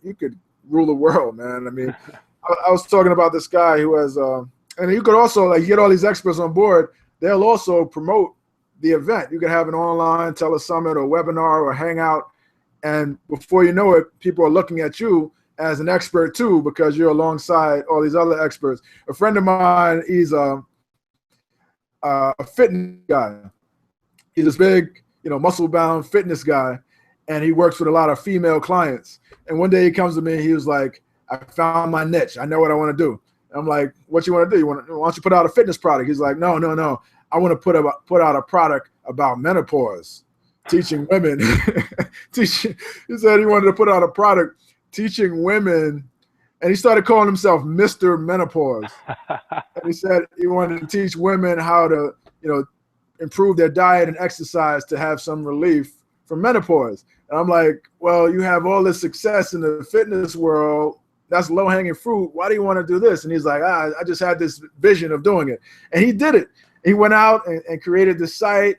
rule the world, man. I mean, I was talking about this guy who has, and you could also, like, get all these experts on board. They'll also promote the event. You could have an online telesummit or webinar or hangout, and before you know it, people are looking at you as an expert too, because you're alongside all these other experts. A friend of mine, he's a fitness guy. He's this big, muscle-bound fitness guy, and he works with a lot of female clients. And one day he comes to me, he was like, I found my niche. I know what I want to do. And I'm like, what you want to do? Why don't you put out a fitness product? He's like, no. I want to put out a product about menopause, teaching women. He said he wanted to put out a product teaching women, and he started calling himself Mr. Menopause. And he said he wanted to teach women how to, improve their diet and exercise to have some relief from menopause. And I'm like, well, you have all this success in the fitness world. That's low-hanging fruit. Why do you want to do this? And he's like, I just had this vision of doing it. And he did it. He went out and created this site.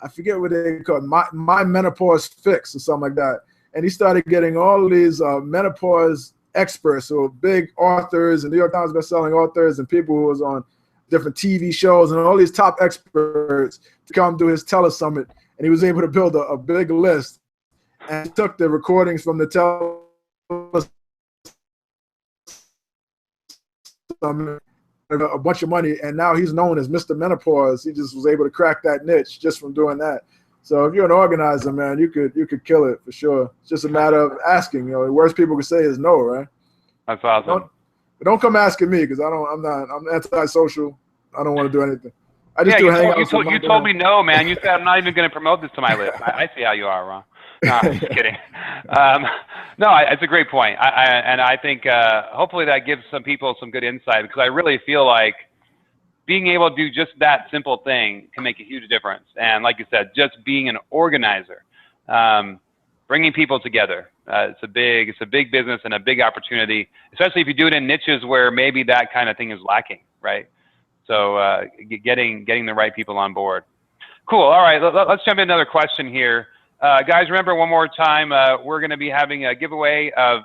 I forget what they call it, My Menopause Fix or something like that. And he started getting all of these menopause experts, so big authors and New York Times bestselling authors and people who was on different TV shows and all these top experts to come do his telesummit. And he was able to build a big list, and took the recordings from the telesummit, a bunch of money, and now he's known as Mr. Menopause. He just was able to crack that niche just from doing that. So if you're an organizer, man, you could kill it for sure. It's just a matter of asking. The worst people could say is no, right? That's awesome. Don't come asking me, because I'm antisocial. I don't want to do anything. I just do hangouts. You told me no, man. You said I'm not even going to promote this to my list. I see how you are, Ron. No, I'm just kidding. No, it's a great point. I think hopefully that gives some people some good insight, because I really feel like being able to do just that simple thing can make a huge difference. And like you said, just being an organizer, bringing people together. It's a big business and a big opportunity, especially if you do it in niches where maybe that kind of thing is lacking, right? So getting the right people on board. Cool. All right, let's jump into another question here. Guys, remember one more time, we're going to be having a giveaway of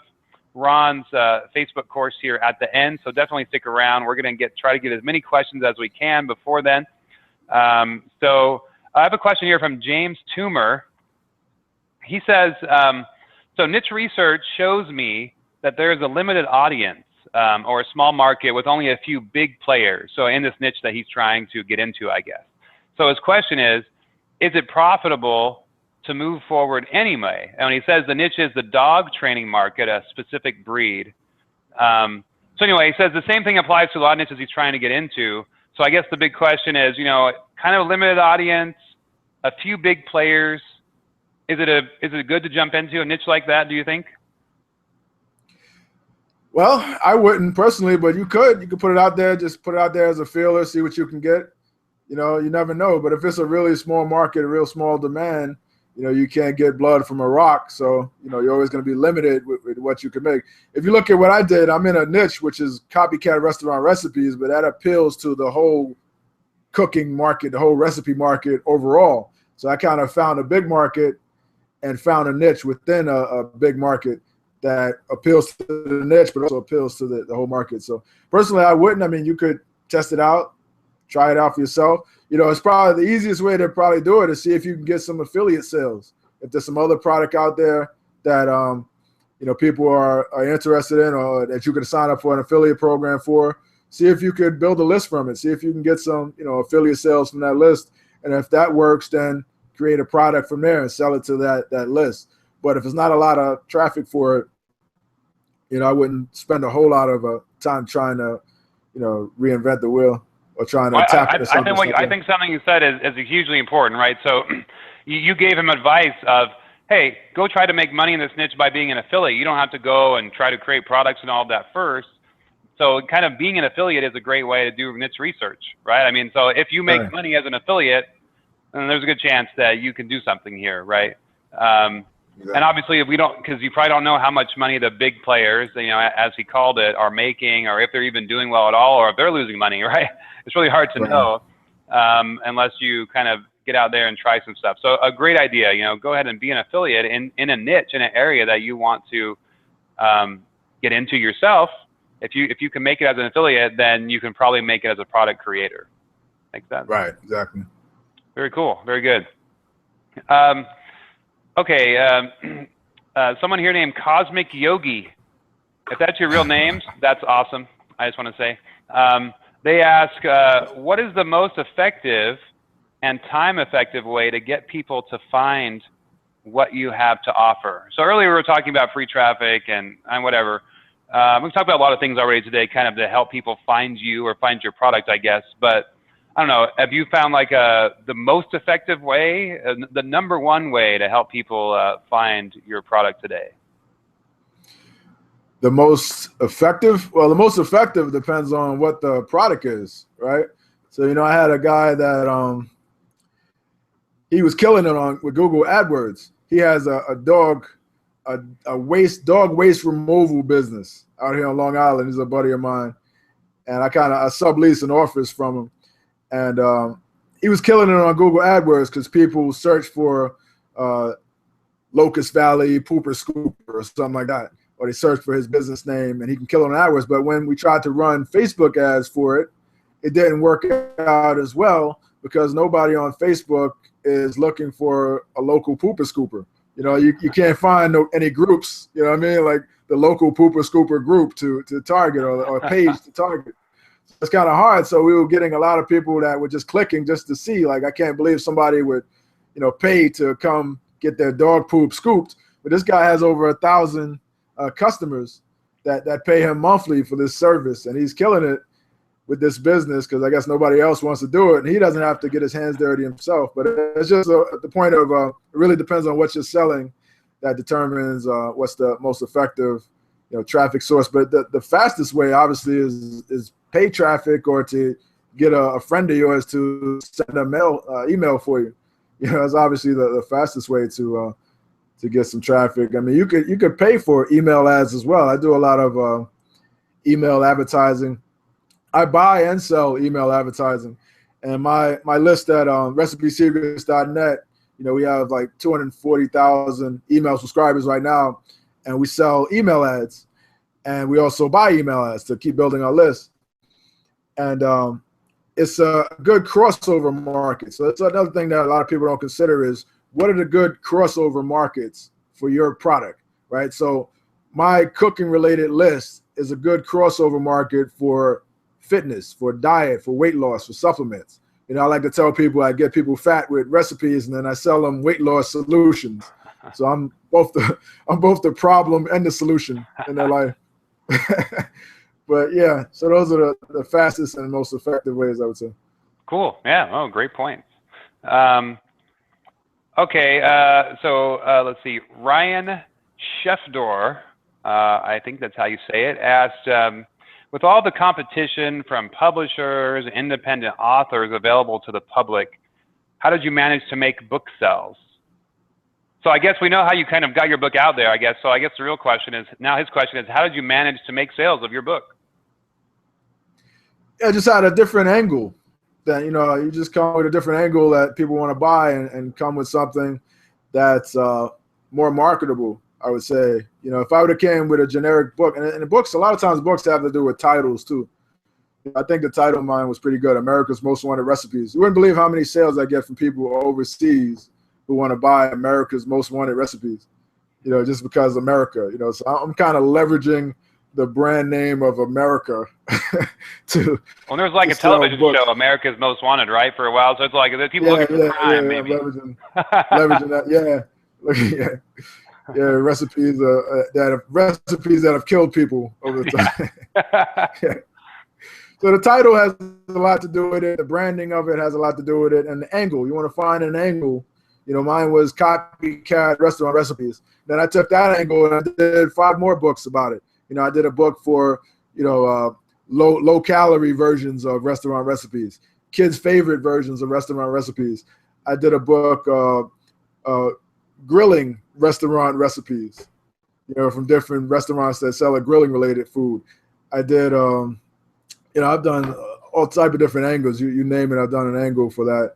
Ron's Facebook course here at the end, so definitely stick around. We're going to try to get as many questions as we can before then. So I have a question here from James Toomer. He says, so niche research shows me that there is a limited audience or a small market with only a few big players. So in this niche that he's trying to get into, I guess. So his question is it profitable to move forward anyway? And when he says the niche is the dog training market, a specific breed. So anyway, he says the same thing applies to a lot of niches he's trying to get into. So I guess the big question is, you know, kind of a limited audience, a few big players. Is it good to jump into a niche like that, do you think? Well, I wouldn't personally, but you could put it out there, just put it out there as a feeler, see what you can get. You know, you never know. But if it's a really small market, a real small demand, you know, you can't get blood from a rock. So, you know, you're always going to be limited with what you can make. If you look at what I did, I'm in a niche, which is copycat restaurant recipes, but that appeals to the whole cooking market, the whole recipe market overall. So I kind of found a big market and found a niche within a big market that appeals to the niche, but also appeals to the whole market. So personally, I wouldn't. I mean, you could test it out, try it out for yourself. You know, it's probably the easiest way to probably do it is see if you can get some affiliate sales. If there's some other product out there that, you know, people are interested in or that you could sign up for an affiliate program for, see if you could build a list from it. See if you can get some, you know, affiliate sales from that list. And if that works, then create a product from there and sell it to that list. But if it's not a lot of traffic for it, you know, I wouldn't spend a whole lot of time trying to, you know, reinvent the wheel or trying to tap into something. I think something you said is hugely important, right? So you gave him advice of, hey, go try to make money in this niche by being an affiliate. You don't have to go and try to create products and all of that first. So kind of being an affiliate is a great way to do niche research, right? I mean, so if you make money as an affiliate, then there's a good chance that you can do something here, right? And obviously, if we don't, because you probably don't know how much money the big players, you know, as he called it, are making, or if they're even doing well at all, or if they're losing money, right? It's really hard to know unless you kind of get out there and try some stuff. So a great idea, you know, go ahead and be an affiliate in a niche, in an area that you want to get into yourself. If you can make it as an affiliate, then you can probably make it as a product creator. Make sense? Right, exactly. Very cool. Very good. Okay. Someone here named Cosmic Yogi. If that's your real names, that's awesome. I just want to say. They ask, what is the most effective and time-effective way to get people to find what you have to offer? So earlier we were talking about free traffic and whatever. We've talked about a lot of things already today, kind of to help people find you or find your product, I guess. But I don't know, have you found like the most effective way, the number one way to help people find your product today? The most effective? Well, the most effective depends on what the product is, right? So, you know, I had a guy that he was killing it with Google AdWords. He has a dog waste removal business out here on Long Island. He's a buddy of mine. And I subleased an office from him. And he was killing it on Google AdWords because people search for Locust Valley Pooper Scooper or something like that. Or they search for his business name and he can kill it on AdWords. But when we tried to run Facebook ads for it, it didn't work out as well because nobody on Facebook is looking for a local Pooper Scooper. You know, you can't find any groups, you know what I mean? Like the local Pooper Scooper group to target or page to target. It's kind of hard. So we were getting a lot of people that were just clicking just to see, like, I can't believe somebody would, you know, pay to come get their dog poop scooped. But this guy has over 1,000 customers that pay him monthly for this service. And he's killing it with this business because I guess nobody else wants to do it. And he doesn't have to get his hands dirty himself. But it's just the point of it really depends on what you're selling that determines what's the most effective, you know, traffic source. But the fastest way, obviously, is pay traffic or to get a friend of yours to send a email for you. You know, it's obviously the fastest way to to get some traffic. I mean, you could pay for email ads as well. I do a lot of email advertising. I buy and sell email advertising, and my list at recipesecrets.net, we have like 240,000 email subscribers right now, and we sell email ads, and we also buy email ads to keep building our list. And it's a good crossover market. So that's another thing that a lot of people don't consider is, what are the good crossover markets for your product, right? So my cooking related list is a good crossover market for fitness, for diet, for weight loss, for supplements. I like to tell people I get people fat with recipes, and then I sell them weight loss solutions. So I'm both the problem and the solution in their life. But yeah, so those are the fastest and most effective ways, I would say. Cool. Yeah. Oh, great point. Okay. So let's see. Ryan Shefdor, I think that's how you say it, asked, with all the competition from publishers, independent authors available to the public, how did you manage to make book sales? So I guess we know how you kind of got your book out there, I guess. So I guess the real question is, now his question is, how did you manage to make sales of your book? Yeah, just had a different angle. That, you just come with a different angle that people want to buy, and come with something that's more marketable, I would say. If I would have came with a generic book, and the books, a lot of times books have to do with titles too. I think the title of mine was pretty good, America's Most Wanted Recipes. You wouldn't believe how many sales I get from people overseas who want to buy America's Most Wanted Recipes, just because America, so I'm kind of leveraging the brand name of America to. Well, there's like a television show, America's Most Wanted, right, for a while. So it's like people looking for crime, maybe. Leveraging that, yeah, recipes that have killed people over the time. Yeah. So the title has a lot to do with it. The branding of it has a lot to do with it, and the angle. You want to find an angle. Mine was copycat restaurant recipes. Then I took that angle and I did 5 more books about it. I did a book for, low calorie versions of restaurant recipes, kids' favorite versions of restaurant recipes. I did a book, grilling restaurant recipes, from different restaurants that sell a grilling related food. I did, I've done all type of different angles. You name it, I've done an angle for that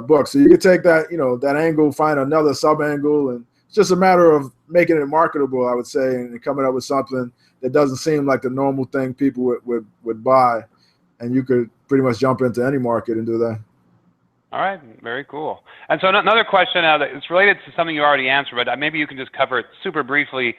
book. So you can take that, that angle, find another sub angle, and it's just a matter of making it marketable, I would say, and coming up with something that doesn't seem like the normal thing people would buy. And you could pretty much jump into any market and do that. All right, very cool. And so another question it's related to something you already answered, but maybe you can just cover it super briefly.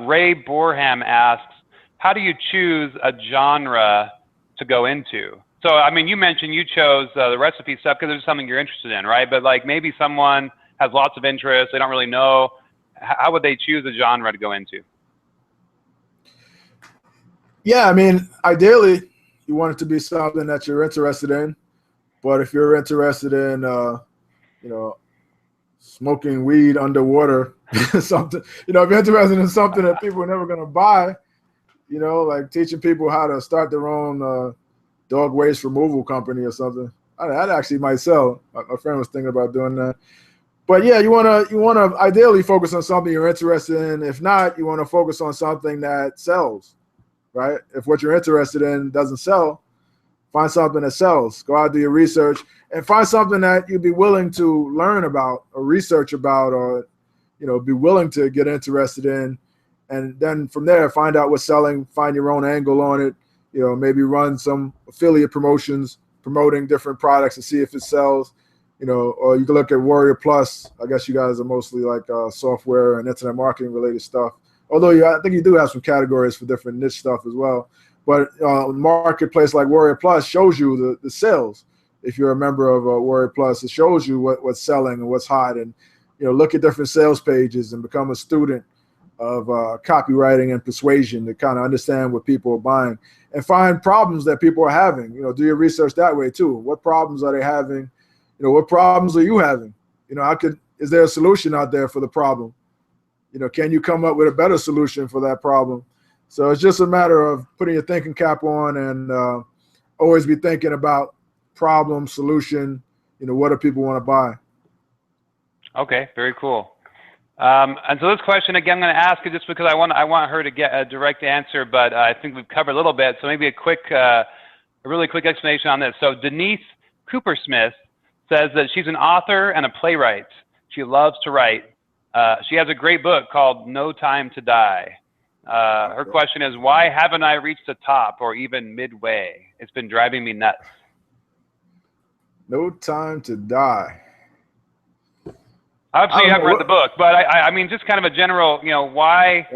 Ray Borham asks, how do you choose a genre to go into? So, I mean, you mentioned you chose the recipe stuff because it's something you're interested in, right? But like maybe someone has lots of interest, they don't really know. How would they choose a genre to go into? Yeah, I mean, ideally, you want it to be something that you're interested in. But if you're interested in, smoking weed underwater, something, if you're interested in something that people are never going to buy, like teaching people how to start their own dog waste removal company or something, that actually might sell. My friend was thinking about doing that. But yeah, you want to ideally focus on something you're interested in. If not, you want to focus on something that sells, right? If what you're interested in doesn't sell, find something that sells. Go out, do your research, and find something that you'd be willing to learn about or research about, or be willing to get interested in. And then from there, find out what's selling, find your own angle on it, maybe run some affiliate promotions, promoting different products and see if it sells, or you can look at Warrior Plus. I guess you guys are mostly like software and internet marketing related stuff. Although I think you do have some categories for different niche stuff as well. But a marketplace like Warrior Plus shows you the sales. If you're a member of Warrior Plus, it shows you what's selling and what's hot. And, look at different sales pages and become a student of copywriting and persuasion to kind of understand what people are buying and find problems that people are having. Do your research that way too. What problems are they having? What problems are you having? Is there a solution out there for the problem? Can you come up with a better solution for that problem? So it's just a matter of putting your thinking cap on and always be thinking about problem, solution, what do people want to buy? Okay, very cool. And so this question, again, I'm going to ask it just because I want her to get a direct answer, but I think we've covered a little bit. So maybe a really quick explanation on this. So Denise Coopersmith says that she's an author and a playwright. She loves to write. She has a great book called No Time to Die. Her question is, why haven't I reached the top or even midway? It's been driving me nuts. No Time to Die. Obviously, you haven't read the book, but I mean, just kind of a general, why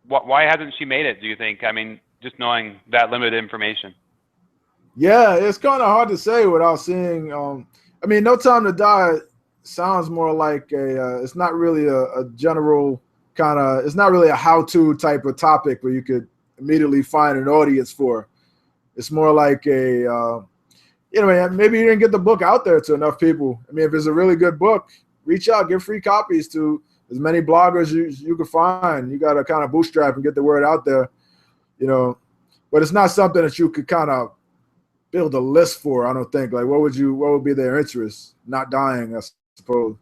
hasn't she made it, do you think? I mean, just knowing that limited information. Yeah, it's kind of hard to say without seeing. I mean, No Time to Die sounds more like it's not really a general kind of, it's not really a how-to type of topic where you could immediately find an audience for. It's more like maybe you didn't get the book out there to enough people. I mean, if it's a really good book, reach out, give free copies to as many bloggers you can find. You got to kind of bootstrap and get the word out there, but it's not something that you could kind of build a list for. I don't think. Like, what would be their interest? Not dying, I suppose.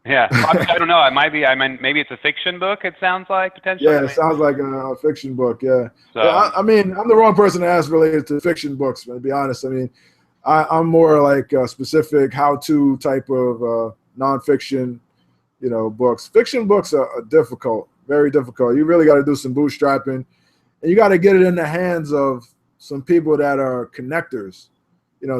Yeah, I don't know. It might be. I mean, maybe it's a fiction book. It sounds like potentially. Yeah, it sounds like a fiction book. Yeah. So, I mean, I'm the wrong person to ask related to fiction books. To be honest, I mean, I'm more like a specific how-to type of nonfiction, books. Fiction books are difficult, very difficult. You really got to do some bootstrapping, and you got to get it in the hands of some people that are connectors,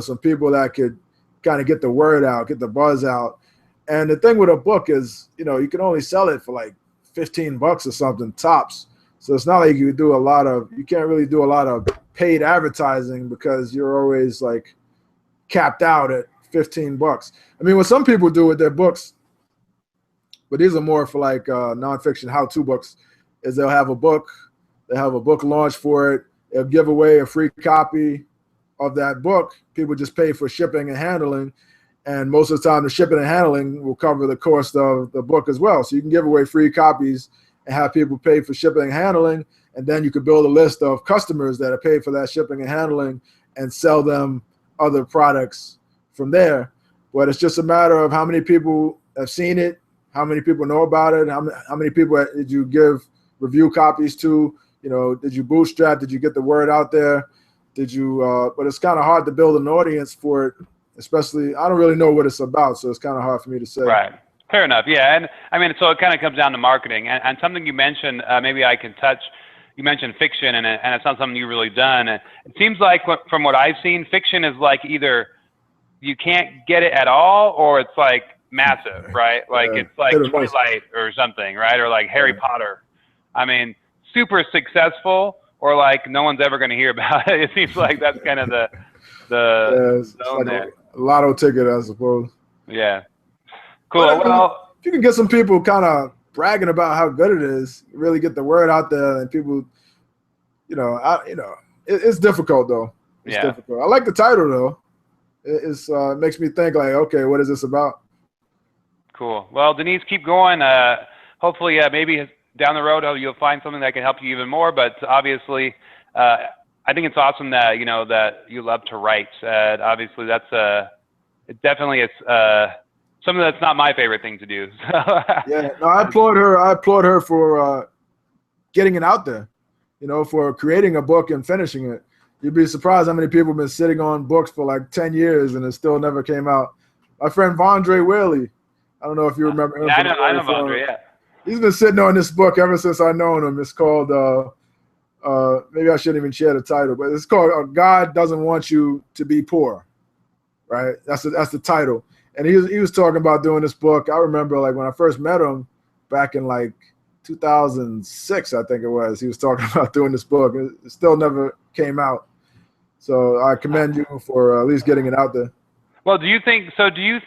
some people that could kind of get the word out, get the buzz out. And the thing with a book is, you can only sell it for like $15 or something tops. So it's not like you can't really do a lot of paid advertising because you're always like capped out at $15. I mean, what some people do with their books, but these are more for like nonfiction how-to books, is they'll have a book launch for it. They'll give away a free copy of that book. People just pay for shipping and handling. And most of the time, the shipping and handling will cover the cost of the book as well. So you can give away free copies and have people pay for shipping and handling. And then you could build a list of customers that are paid for that shipping and handling and sell them other products from there. But it's just a matter of how many people have seen it, how many people know about it, how many people did you give review copies to, did you bootstrap, did you get the word out there, but it's kind of hard to build an audience for it. Especially, I don't really know what it's about, so it's kind of hard for me to say. Right. Fair enough. Yeah. And I mean, so it kind of comes down to marketing. And something you mentioned, maybe I can touch, you mentioned fiction, and it's not something you've really done. And it seems like from what I've seen, fiction is like either you can't get it at all or it's like massive, right? Like it's like Twilight or something, right? Or like Harry Potter. I mean, super successful or like no one's ever going to hear about it. It seems like that's kind of the zone there. A lotto ticket, I suppose. Yeah. Cool. Well, if you can get some people kind of bragging about how good it is, really get the word out there, and people, it's difficult though. It's difficult. I like the title though. It makes me think like, okay, what is this about? Cool. Well, Denise, keep going. Hopefully, maybe down the road you'll find something that can help you even more. But obviously, I think it's awesome that that you love to write. Obviously, it definitely is something that's not my favorite thing to do. Yeah, no, I applaud her for getting it out there. For creating a book and finishing it. You'd be surprised how many people have been sitting on books for like 10 years and it still never came out. My friend Vondre Whaley, I don't know if you remember him. Yeah, I know Vondre. Yeah, he's been sitting on this book ever since I've known him. It's called. Maybe I shouldn't even share the title, but it's called God Doesn't Want You to Be Poor, right? That's the title. And he was talking about doing this book. I remember like when I first met him back in like 2006, I think it was. He was talking about doing this book. It still never came out. So I commend you for at least getting it out there. Well, do you think, so the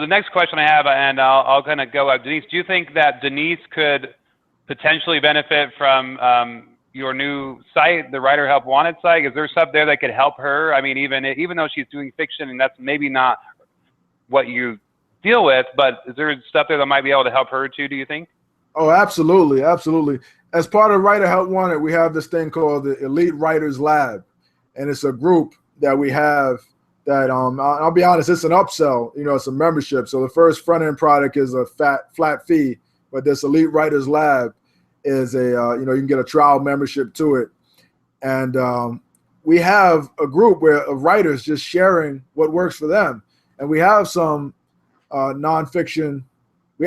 next question I have, and I'll kind of go up, Denise, do you think that Denise could potentially benefit from your new site, the Writer Help Wanted site? Is there stuff there that could help her? I mean, even though she's doing fiction and that's maybe not what you deal with, but is there stuff there that might be able to help her too, do you think? Oh, absolutely. Absolutely. As part of Writer Help Wanted, we have this thing called the Elite Writers Lab. And it's a group that we have that I'll be honest, it's an upsell. It's a membership. So the first front end product is a flat fee, but this Elite Writers Lab is you can get a trial membership to it. And we have a group of writers just sharing what works for them. And we have some nonfiction,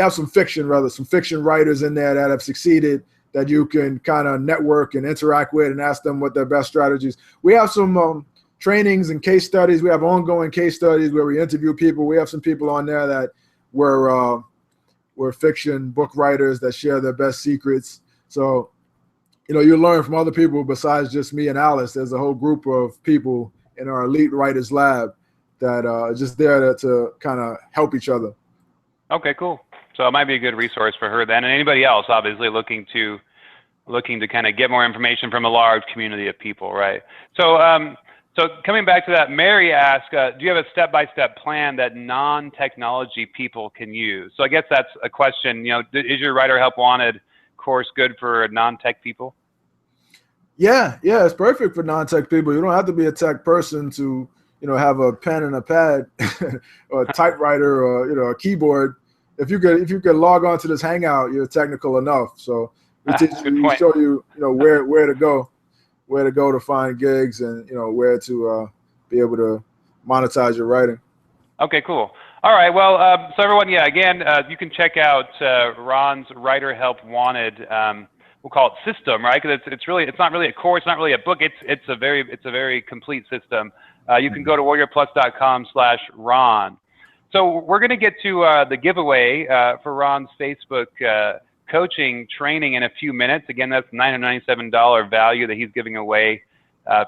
some fiction writers in there that have succeeded that you can kind of network and interact with and ask them what their best strategies. We have some trainings and case studies. We have ongoing case studies where we interview people. We have some people on there that were fiction book writers that share their best secrets. So, you learn from other people besides just me and Alice. There's a whole group of people in our Elite Writers Lab that are just there to kind of help each other. Okay, cool. So it might be a good resource for her then, and anybody else obviously looking to kind of get more information from a large community of people, right? So so coming back to that, Mary asked, do you have a step-by-step plan that non-technology people can use? So I guess that's a question, is your Writer Help Wanted course good for non-tech people? Yeah, it's perfect for non-tech people. You don't have to be a tech person to, have a pen and a pad or a typewriter or, a keyboard. If you could log on to this Hangout, you're technical enough. So we show you, where to go to find gigs and, where to be able to monetize your writing. Okay, cool. All right. Well, so everyone, again, you can check out Ron's Writer Help Wanted. We'll call it system, right? Because it's not really a course, not really a book. It's a very complete system. You can go to warriorplus.com/Ron. So we're going to get to the giveaway for Ron's Facebook coaching training in a few minutes. Again, that's $997 value that he's giving away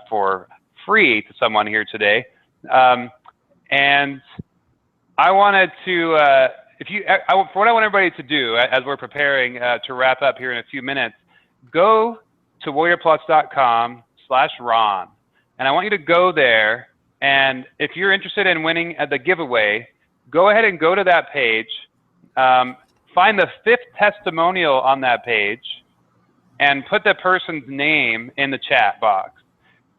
for free to someone here today. And I wanted to, what I want everybody to do as we're preparing to wrap up here in a few minutes, go to warriorplus.com/Ron. And I want you to go there, and if you're interested in winning at the giveaway, go ahead and go to that page, find the 5th testimonial on that page, and put the person's name in the chat box.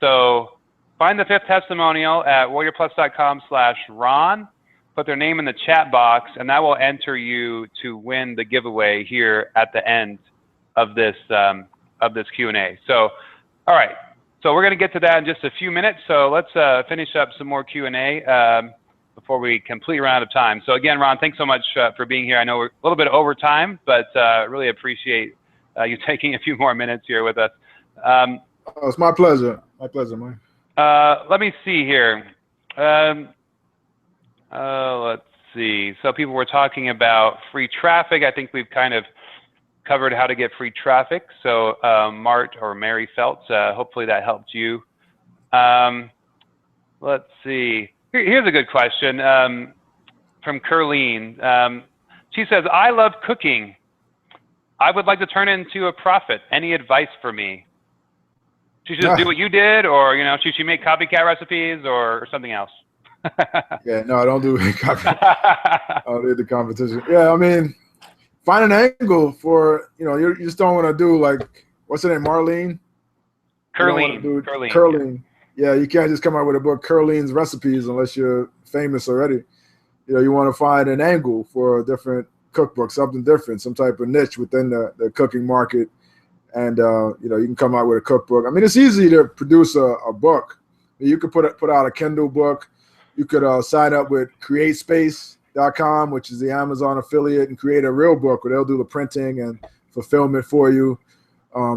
So find the 5th testimonial at warriorplus.com/Ron, put their name in the chat box, and that will enter you to win the giveaway here at the end of this Q&A. So, all right. So we're going to get to that in just a few minutes. So let's finish up some more Q&A before we completely run out of time. So again, Ron, thanks so much for being here. I know we're a little bit over time, but really appreciate you taking a few more minutes here with us. It's my pleasure. My pleasure, Mike. Let me see here. Let's see. So people were talking about free traffic. I think we've kind of covered how to get free traffic. So Mart or Mary Feltz, hopefully that helped you. Let's see. Here's a good question from Curleen. She says, I love cooking. I would like to turn it into a profit. Any advice for me? Should she just do what you did, or should she make copycat recipes or something else? Yeah, no, I don't do copycat. I don't do the competition. Yeah, I mean, find an angle for, you just don't want to do like, what's her name, Marlene? Curleen. Yeah, you can't just come out with a book, Curleen's Recipes, unless you're famous already. You want to find an angle for a different cookbook, something different, some type of niche within the cooking market. And, you can come out with a cookbook. I mean, it's easy to produce a book. You could put out a Kindle book. You could sign up with CreateSpace.com, which is the Amazon affiliate, and create a real book where they'll do the printing and fulfillment for you.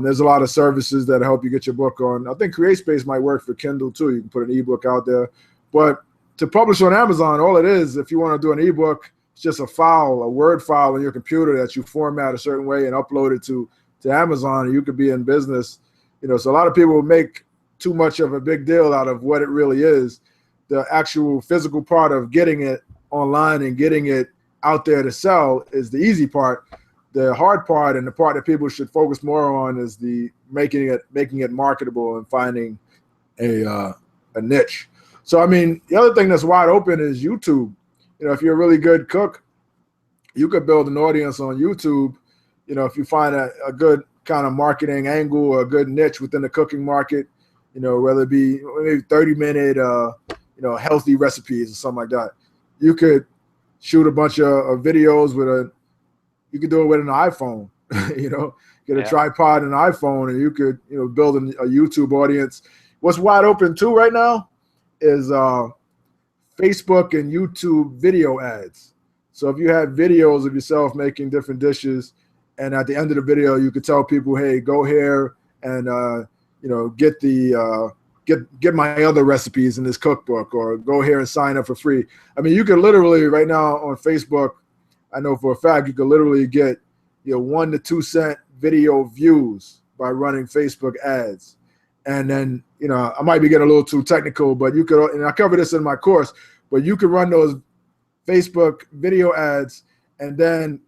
There's a lot of services that help you get your book on. I think CreateSpace might work for Kindle too. You can put an ebook out there. But to publish on Amazon, all it is, if you want to do an ebook, it's just a file, a Word file on your computer that you format a certain way and upload it to Amazon, and you could be in business. So a lot of people make too much of a big deal out of what it really is. The actual physical part of getting it online and getting it out there to sell is the easy part. The hard part, and the part that people should focus more on, is the making it marketable and finding a niche. So, I mean, the other thing that's wide open is YouTube. If you're a really good cook, you could build an audience on YouTube. If you find a good kind of marketing angle or a good niche within the cooking market, whether it be maybe 30-minute healthy recipes or something like that. You could shoot a bunch of videos you could do it with an iPhone, get a tripod and an iPhone, and you could, build a YouTube audience. What's wide open too right now is Facebook and YouTube video ads. So if you have videos of yourself making different dishes, and at the end of the video, you could tell people, hey, go here and, get my other recipes in this cookbook, or go here and sign up for free. I mean, you can literally right now on Facebook, I know for a fact, you can literally get 1 to 2 cent video views by running Facebook ads. And then, I might be getting a little too technical, but you could, and I cover this in my course, but you could run those Facebook video ads and then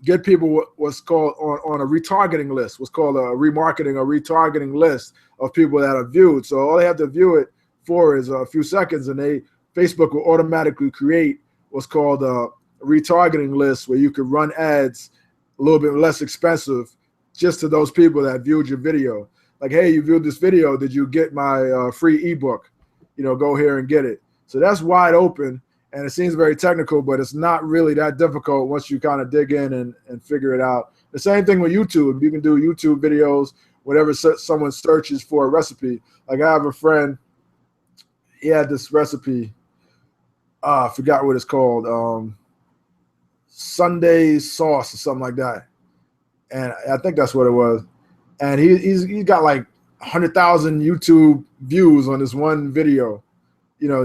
get people what's called on a retargeting list, what's called a remarketing or retargeting list of people that are viewed. So all they have to view it for is a few seconds, and Facebook will automatically create what's called a retargeting list where you could run ads a little bit less expensive just to those people that viewed your video. Like, hey, you viewed this video, did you get my free ebook? Go here and get it. So that's wide open, and it seems very technical, but it's not really that difficult once you kind of dig in and figure it out. The same thing with YouTube. You can do YouTube videos whenever someone searches for a recipe. Like, I have a friend, he had this recipe, I forgot what it's called, Sunday sauce or something like that. And I think that's what it was. And he's got like 100,000 YouTube views on this one video,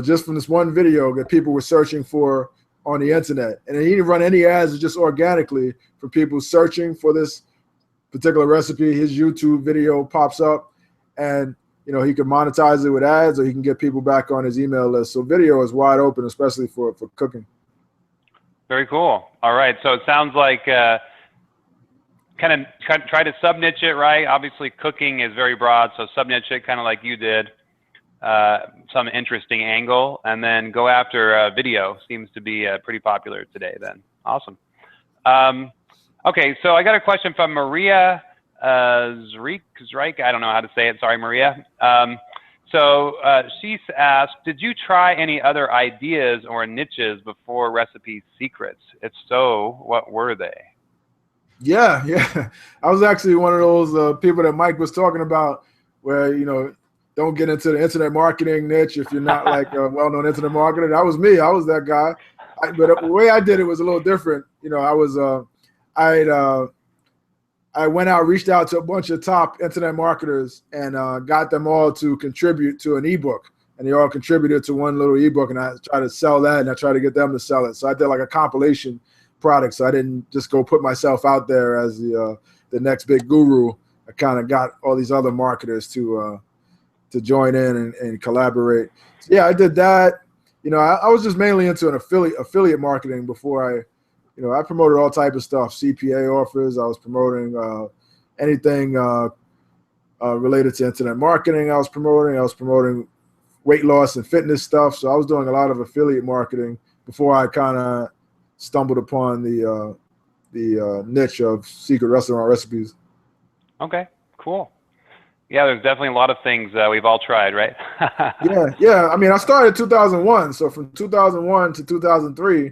just from this one video that people were searching for on the internet. And he didn't run any ads, just organically for people searching for this particular recipe. His YouTube video pops up, and he can monetize it with ads, or he can get people back on his email list. So video is wide open, especially for cooking. Very cool. All right. So it sounds like kind of try to sub-niche it, right? Obviously, cooking is very broad, so sub-niche it kind of like you did, some interesting angle, and then go after video. Seems to be pretty popular today then. Awesome. Okay, so I got a question from Maria Zreik. I don't know how to say it. Sorry, Maria. So she's asked, did you try any other ideas or niches before Recipe Secrets? If so, what were they? Yeah. I was actually one of those people that Mike was talking about, where, don't get into the internet marketing niche if you're not like a well-known internet marketer. That was me. I was that guy. But the way I did it was a little different. I went out, reached out to a bunch of top internet marketers, and got them all to contribute to an ebook. And they all contributed to one little ebook, and I tried to sell that, and I tried to get them to sell it. So I did like a compilation product. So I didn't just go put myself out there as the next big guru. I kind of got all these other marketers to join in and collaborate. So yeah, I did that. I was just mainly into an affiliate marketing before I promoted all type of stuff, CPA offers. I was promoting anything related to internet marketing. I was promoting weight loss and fitness stuff. So I was doing a lot of affiliate marketing before I kind of stumbled upon the niche of secret restaurant recipes. Okay, cool. Yeah, there's definitely a lot of things we've all tried, right? Yeah. I mean, I started in 2001. So from 2001 to 2003,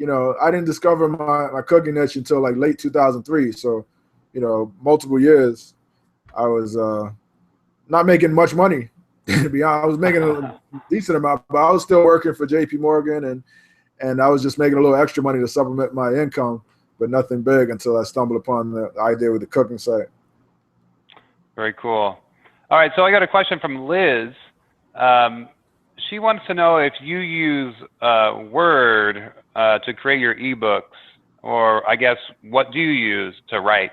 I didn't discover my cooking niche until like late 2003. So, multiple years, I was not making much money. To be honest, I was making a decent amount, but I was still working for JP Morgan, and I was just making a little extra money to supplement my income, but nothing big until I stumbled upon the idea with the cooking site. Very cool. All right, so I got a question from Liz. She wants to know if you use Word to create your ebooks, or I guess what do you use to write?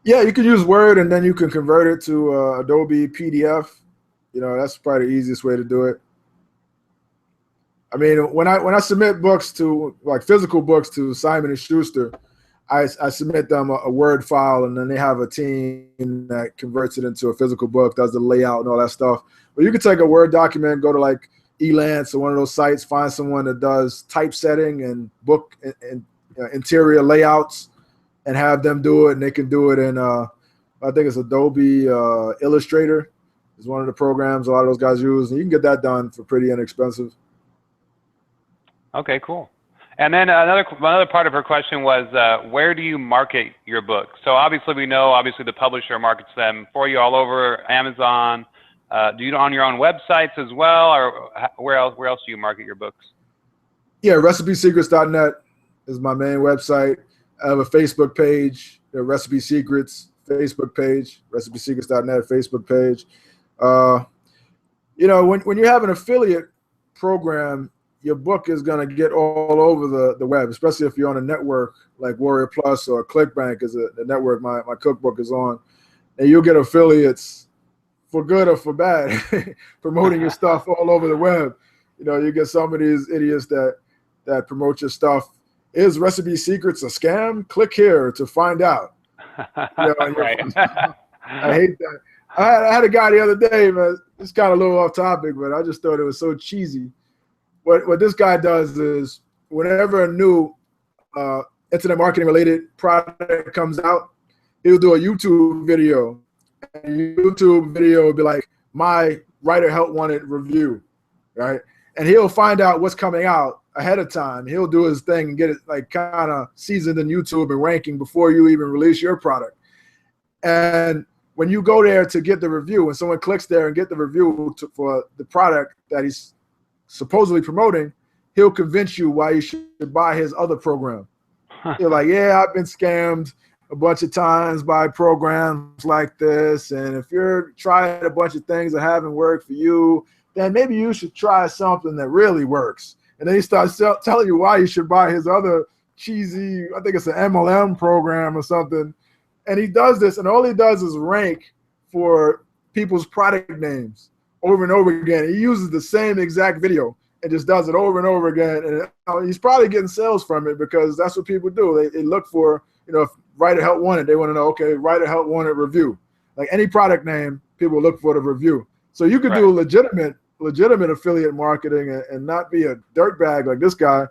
Yeah, you can use Word, and then you can convert it to Adobe PDF. That's probably the easiest way to do it. I mean, when I submit books to, like, physical books to Simon & Schuster, I submit them a Word file, and then they have a team that converts it into a physical book, does the layout and all that stuff. But you can take a Word document, go to like Elance or one of those sites, find someone that does typesetting and book and interior layouts, and have them do it. And they can do it in, I think it's Adobe Illustrator, is one of the programs a lot of those guys use, and you can get that done for pretty inexpensive. Okay, cool. And then another part of her question was, where do you market your books? So obviously we know, obviously the publisher markets them for you all over Amazon. Do you on your own websites as well, or where else do you market your books? Yeah, recipesecrets.net is my main website. I have a Facebook page, Recipe Secrets Facebook page, recipesecrets.net Facebook page. You know, when you have an affiliate program, your book is going to get all over the web, especially if you're on a network like Warrior Plus or ClickBank is the network my cookbook is on. And you'll get affiliates for good or for bad promoting your stuff all over the web. You know, you get some of these idiots that promote your stuff. Is Recipe Secrets a scam? Click here to find out. You know, right. I hate that. I had a guy the other day, man. It's kind of a little off topic, but I just thought it was so cheesy. What this guy does is whenever a new internet marketing related product comes out, he'll do a YouTube video. And YouTube video will be like, my writer help wanted review, right? And he'll find out what's coming out ahead of time. He'll do his thing and get it like kind of seasoned in YouTube and ranking before you even release your product. And when you go there to get the review, when someone clicks there and get the review for the product that he's supposedly promoting, he'll convince you why you should buy his other program. You're like, yeah, I've been scammed a bunch of times by programs like this, and if you're trying a bunch of things that haven't worked for you, then maybe you should try something that really works. And then he starts telling you why you should buy his other cheesy, I think it's an MLM program or something. And he does this, and all he does is rank for people's product names over and over again. He uses the same exact video and just does it over and over again. And he's probably getting sales from it because that's what people do. They look for, you know, if writer help wanted, they want to know, okay, writer help wanted review. Like any product name, people look for the review. So you could do legitimate affiliate marketing and not be a dirtbag like this guy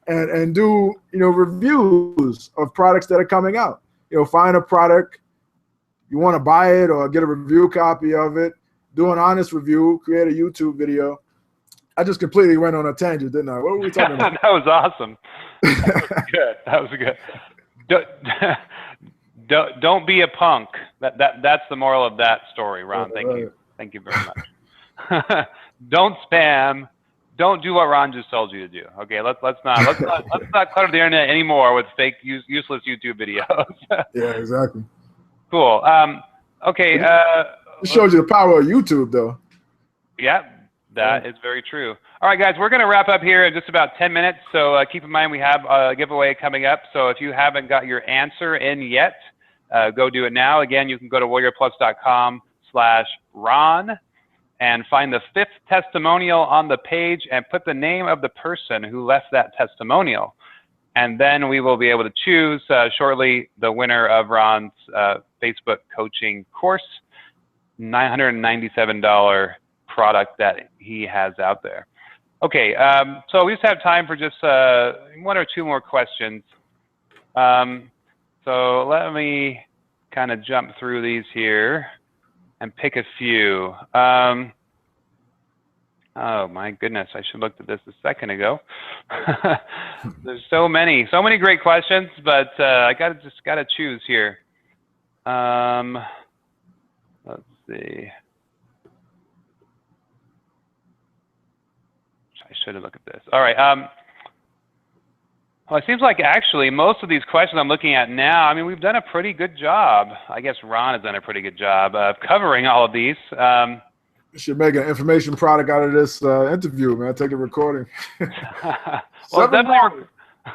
and do, you know, reviews of products that are coming out. You know, find a product, you want to buy it or get a review copy of it, do an honest review, create a YouTube video. I just completely went on a tangent, didn't I? What were we talking about? That was awesome. That was good. Don't be a punk. That's the moral of that story, Ron. Thank you. Thank you very much. Don't spam. Don't do what Ron just told you to do. Okay, let's not clutter the internet anymore with fake, useless YouTube videos. Yeah, exactly. Cool. Okay. It shows you the power of YouTube, though. Yeah, that is very true. All right, guys, we're going to wrap up here in just about 10 minutes. So keep in mind we have a giveaway coming up. So if you haven't got your answer in yet, go do it now. Again, you can go to warriorplus.com/Ron. and find the 5th testimonial on the page and put the name of the person who left that testimonial. And then we will be able to choose shortly the winner of Ron's Facebook coaching course, $997 product that he has out there. Okay, so we just have time for just 1 or 2 more questions. So let me kind of jump through these here and pick a few. Oh my goodness, I should have looked at this a second ago. There's so many great questions, but I just gotta choose here. Let's see. I should have looked at this. All right. Well, it seems like actually most of these questions I'm looking at now, I mean, we've done a pretty good job. I guess Ron has done a pretty good job of covering all of these. You should make an information product out of this interview, man. Take a recording. Well, definitely.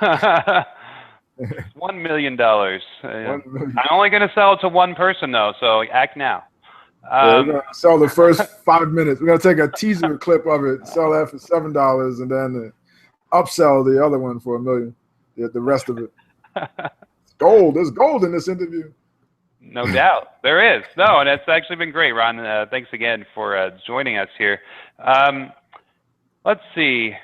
$1 million. I'm only going to sell it to one person, though, so act now. We're going to sell the first 5 minutes. We're going to take a teaser clip of it, sell that for $7, and then upsell the other one for $1 million. The rest of it. It's gold. There's gold in this interview. No doubt. There is. No, and it's actually been great, Ron. Thanks again for joining us here. Let's see.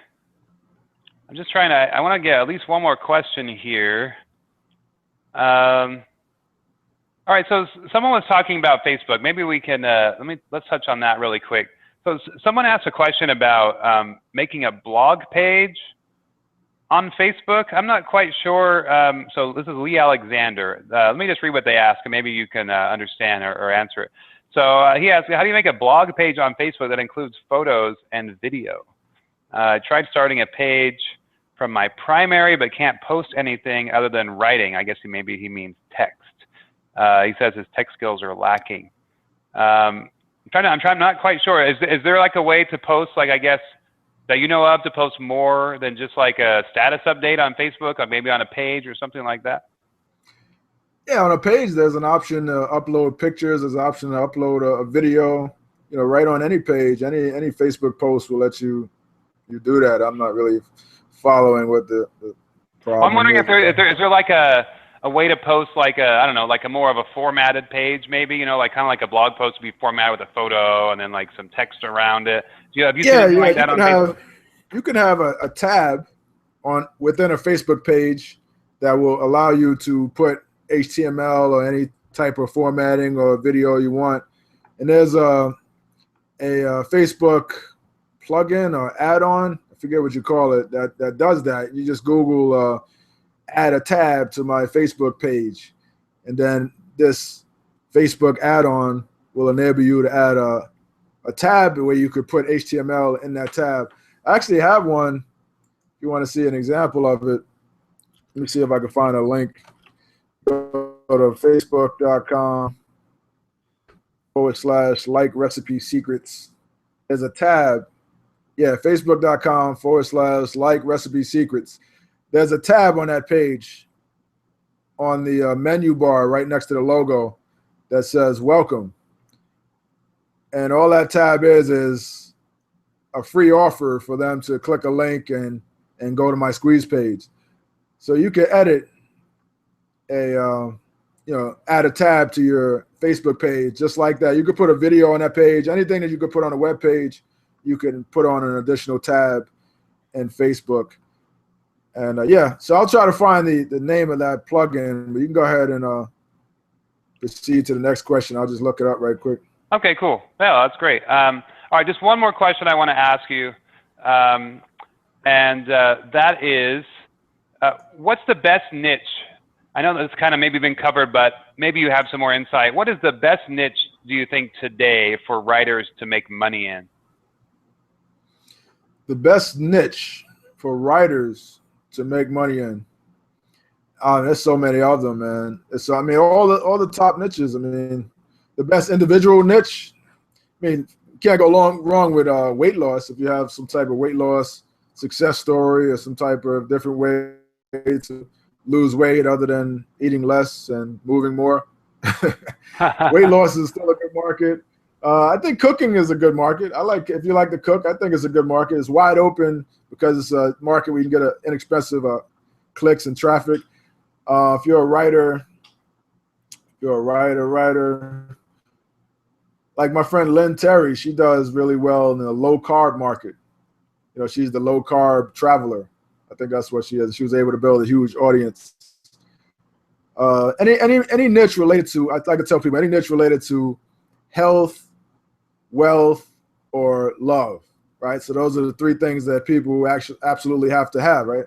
I'm just trying to, I want to get at least one more question here. All All right, so someone was talking about Facebook. Maybe we can let's touch on that really quick. So someone asked a question about making a blog page on Facebook. I'm not quite sure. So this is Lee Alexander. Let me just read what they asked, and maybe you can understand or answer it. So he asked, how do you make a blog page on Facebook that includes photos and video? I tried starting a page from my primary, but can't post anything other than writing. I guess maybe he means text. He says his tech skills are lacking. I'm not quite sure. Is there like a way to post, like, I guess, that you know of, to post more than just like a status update on Facebook, or maybe on a page or something like that? Yeah, on a page, there's an option to upload pictures. There's an option to upload a video. You know, right on any page, any Facebook post will let you do that. I'm not really following what the problem I'm wondering is. if there like a way to post like I don't know, like a more of a formatted page, maybe, you know, like kind of like a blog post to be formatted with a photo and then like some text around it. Have you seen anything like that on Facebook? You can have a tab within a Facebook page that will allow you to put HTML or any type of formatting or video you want. And there's a Facebook plugin or add-on, I forget what you call it, that does that. You just Google add a tab to my Facebook page, and then this Facebook add-on will enable you to add a tab where you could put HTML in that tab. I actually have one. If you want to see an example of it, let me see if I can find a link. Go to facebook.com/like recipe secrets. There's a tab. Yeah, facebook.com/like recipe secrets. There's a tab on that page on the menu bar right next to the logo that says welcome. And all that tab is a free offer for them to click a link and go to my squeeze page. So you can edit add a tab to your Facebook page just like that. You could put a video on that page. Anything that you could put on a web page, you can put on an additional tab in Facebook. And so I'll try to find the name of that plugin, but you can go ahead and proceed to the next question. I'll just look it up right quick. Okay, cool. Yeah, that's great. All right, just one more question I want to ask you, and that is, what's the best niche? I know that's kind of maybe been covered, but maybe you have some more insight. What is the best niche, do you think, today for writers to make money in? The best niche for writers to make money in. There's so many of them, man. All the top niches. I mean, the best individual niche. I mean, you can't go wrong with weight loss. If you have some type of weight loss success story or some type of different way to lose weight other than eating less and moving more. Weight loss is still a good market. I think cooking is a good market. If you like to cook, I think it's a good market. It's wide open because it's a market where you can get inexpensive clicks and traffic. If you're a writer, like my friend Lynn Terry, she does really well in the low carb market. You know, she's the low carb traveler. I think that's what she is. She was able to build a huge audience. Any niche related to, I like to tell people, any niche related to health, wealth, or love, right? So those are the three things that people actually absolutely have to have, right?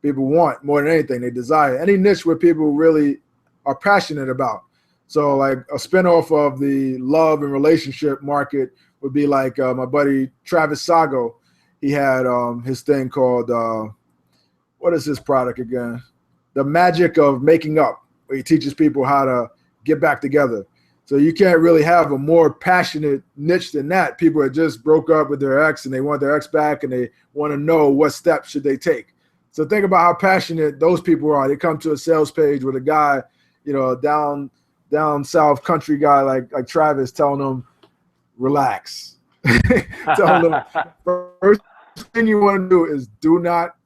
People want more than anything, they desire. Any niche where people really are passionate about. So like a spinoff of the love and relationship market would be like my buddy Travis Sago. He had his thing called, what is his product again? The Magic of Making Up, where he teaches people how to get back together. So you can't really have a more passionate niche than that. People that just broke up with their ex and they want their ex back and they want to know what steps should they take. So think about how passionate those people are. They come to a sales page with a guy, you know, down south country guy like Travis telling them, relax. Telling them, first thing you want to do is do not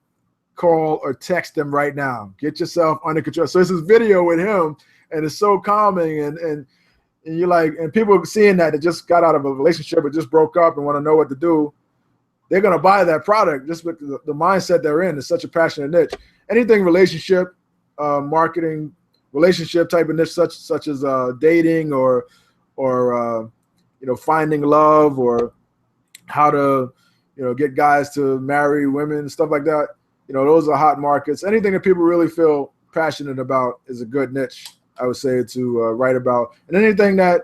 call or text them right now. Get yourself under control. So this is video with him, and it's so calming, and you're like, and people seeing that just got out of a relationship or just broke up and want to know what to do, they're gonna buy that product just because the mindset they're in is such a passionate niche. Anything relationship, marketing, relationship type of niche, such as dating or finding love, or how to get guys to marry women, stuff like that. Those are hot markets. Anything that people really feel passionate about is a good niche, I would say, to write about. And anything that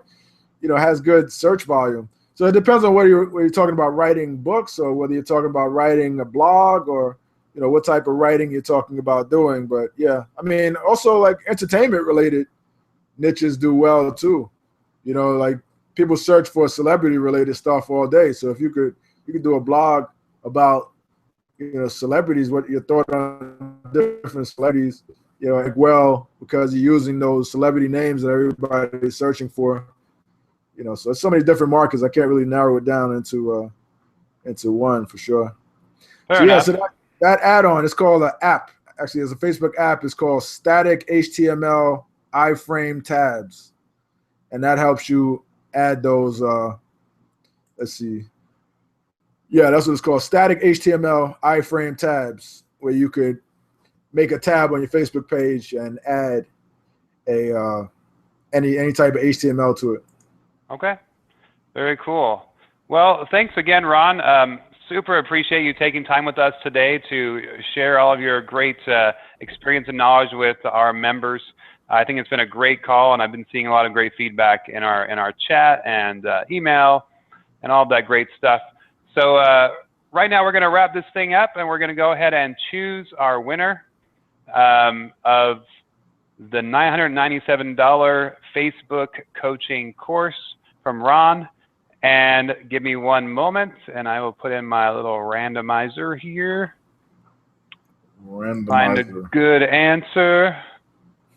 has good search volume. So it depends on whether you're talking about writing books, or whether you're talking about writing a blog, or what type of writing you're talking about doing. But yeah, I mean, also like entertainment related niches do well too. Like people search for celebrity related stuff all day. So if you could do a blog about celebrities, what your thought on different celebrities, like, well, because you're using those celebrity names that everybody's searching for. So it's so many different markets. I can't really narrow it down into one for sure. Fair enough. So that add-on is called an app. Actually, it's a Facebook app. It's called Static HTML iframe tabs, and that helps you add those. Let's see. Yeah, that's what it's called. Static HTML iframe tabs, where you could make a tab on your Facebook page and add a any type of HTML to it. Okay, very cool. Well, thanks again, Ron. Super appreciate you taking time with us today to share all of your great experience and knowledge with our members. I think it's been a great call, and I've been seeing a lot of great feedback in our chat and email and all of that great stuff. So right now we're going to wrap this thing up, and we're going to go ahead and choose our winner of the $997 Facebook coaching course from Ron. And give me one moment, and I will put in my little randomizer here. Find a good answer.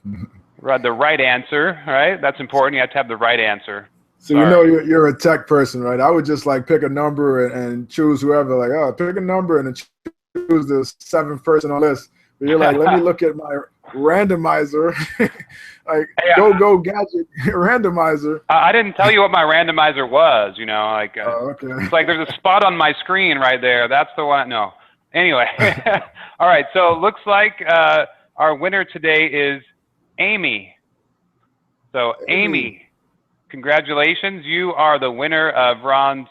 The right answer, right? That's important. You have to have the right answer. So you're a tech person, right? I would just like pick a number and choose whoever. Like, oh, pick a number and then choose the 7th person on the list. But you're like, let me look at my randomizer. Like, hey, go gadget randomizer. I didn't tell you what my randomizer was. Okay. It's like there's a spot on my screen right there. That's the one. No. Anyway. All right. So it looks like our winner today is Amy. So Amy, congratulations. You are the winner of Ron's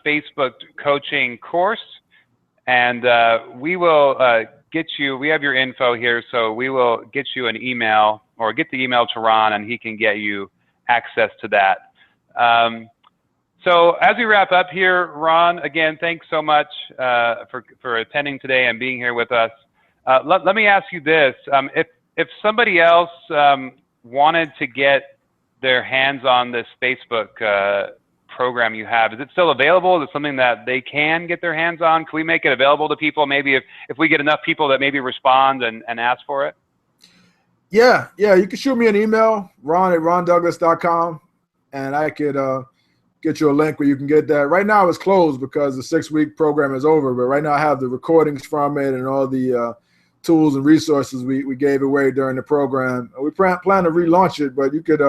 Facebook coaching course. And we will get you, we have your info here, so we will get you an email, or get the email to Ron, and he can get you access to that. So as we wrap up here, Ron, again, thanks so much for attending today and being here with us. Let me ask you this. If somebody else wanted to get their hands on this Facebook program you have, is it still available? Is it something that they can get their hands on? Can we make it available to people? Maybe if we get enough people that maybe respond and ask for it? Yeah, you can shoot me an email, ron@rondouglas.com, and I could get you a link where you can get that. Right now it's closed because the 6-week program is over, but right now I have the recordings from it and all the tools and resources we gave away during the program. We plan to relaunch it, but you could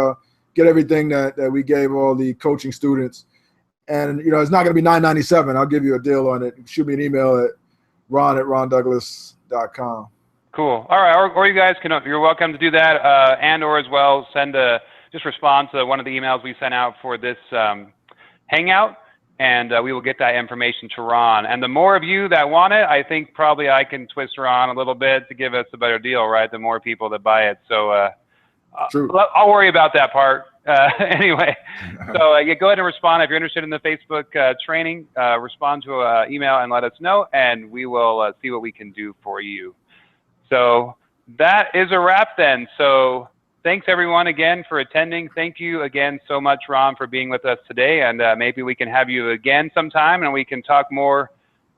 get everything that we gave all the coaching students. And, it's not going to be $997. I'll give you a deal on it. Shoot me an email at ron@rondouglas.com. Cool. All right. Or you guys you're welcome to do that. Or as well, just respond to one of the emails we sent out for this hangout, and we will get that information to Ron. And the more of you that want it, I think probably I can twist Ron a little bit to give us a better deal, right? The more people that buy it. So, True. I'll worry about that part. Anyway, so go ahead and respond. If you're interested in the Facebook training, respond to an email and let us know, and we will see what we can do for you. So that is a wrap then. So thanks everyone again for attending. Thank you again so much, Ron, for being with us today, and maybe we can have you again sometime and we can talk more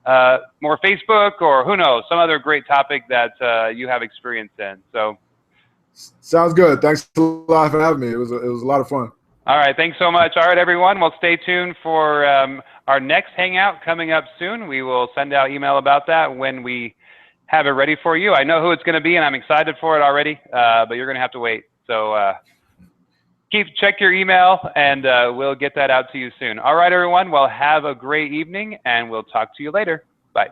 Facebook, or who knows, some other great topic that you have experience in. So. Sounds good. Thanks a lot for having me. It was a lot of fun. All right. Thanks so much. All right, everyone. Well, stay tuned for our next hangout coming up soon. We will send out email about that when we have it ready for you. I know who it's going to be, and I'm excited for it already, but you're going to have to wait. So check your email, and we'll get that out to you soon. All right, everyone. Well, have a great evening, and we'll talk to you later. Bye.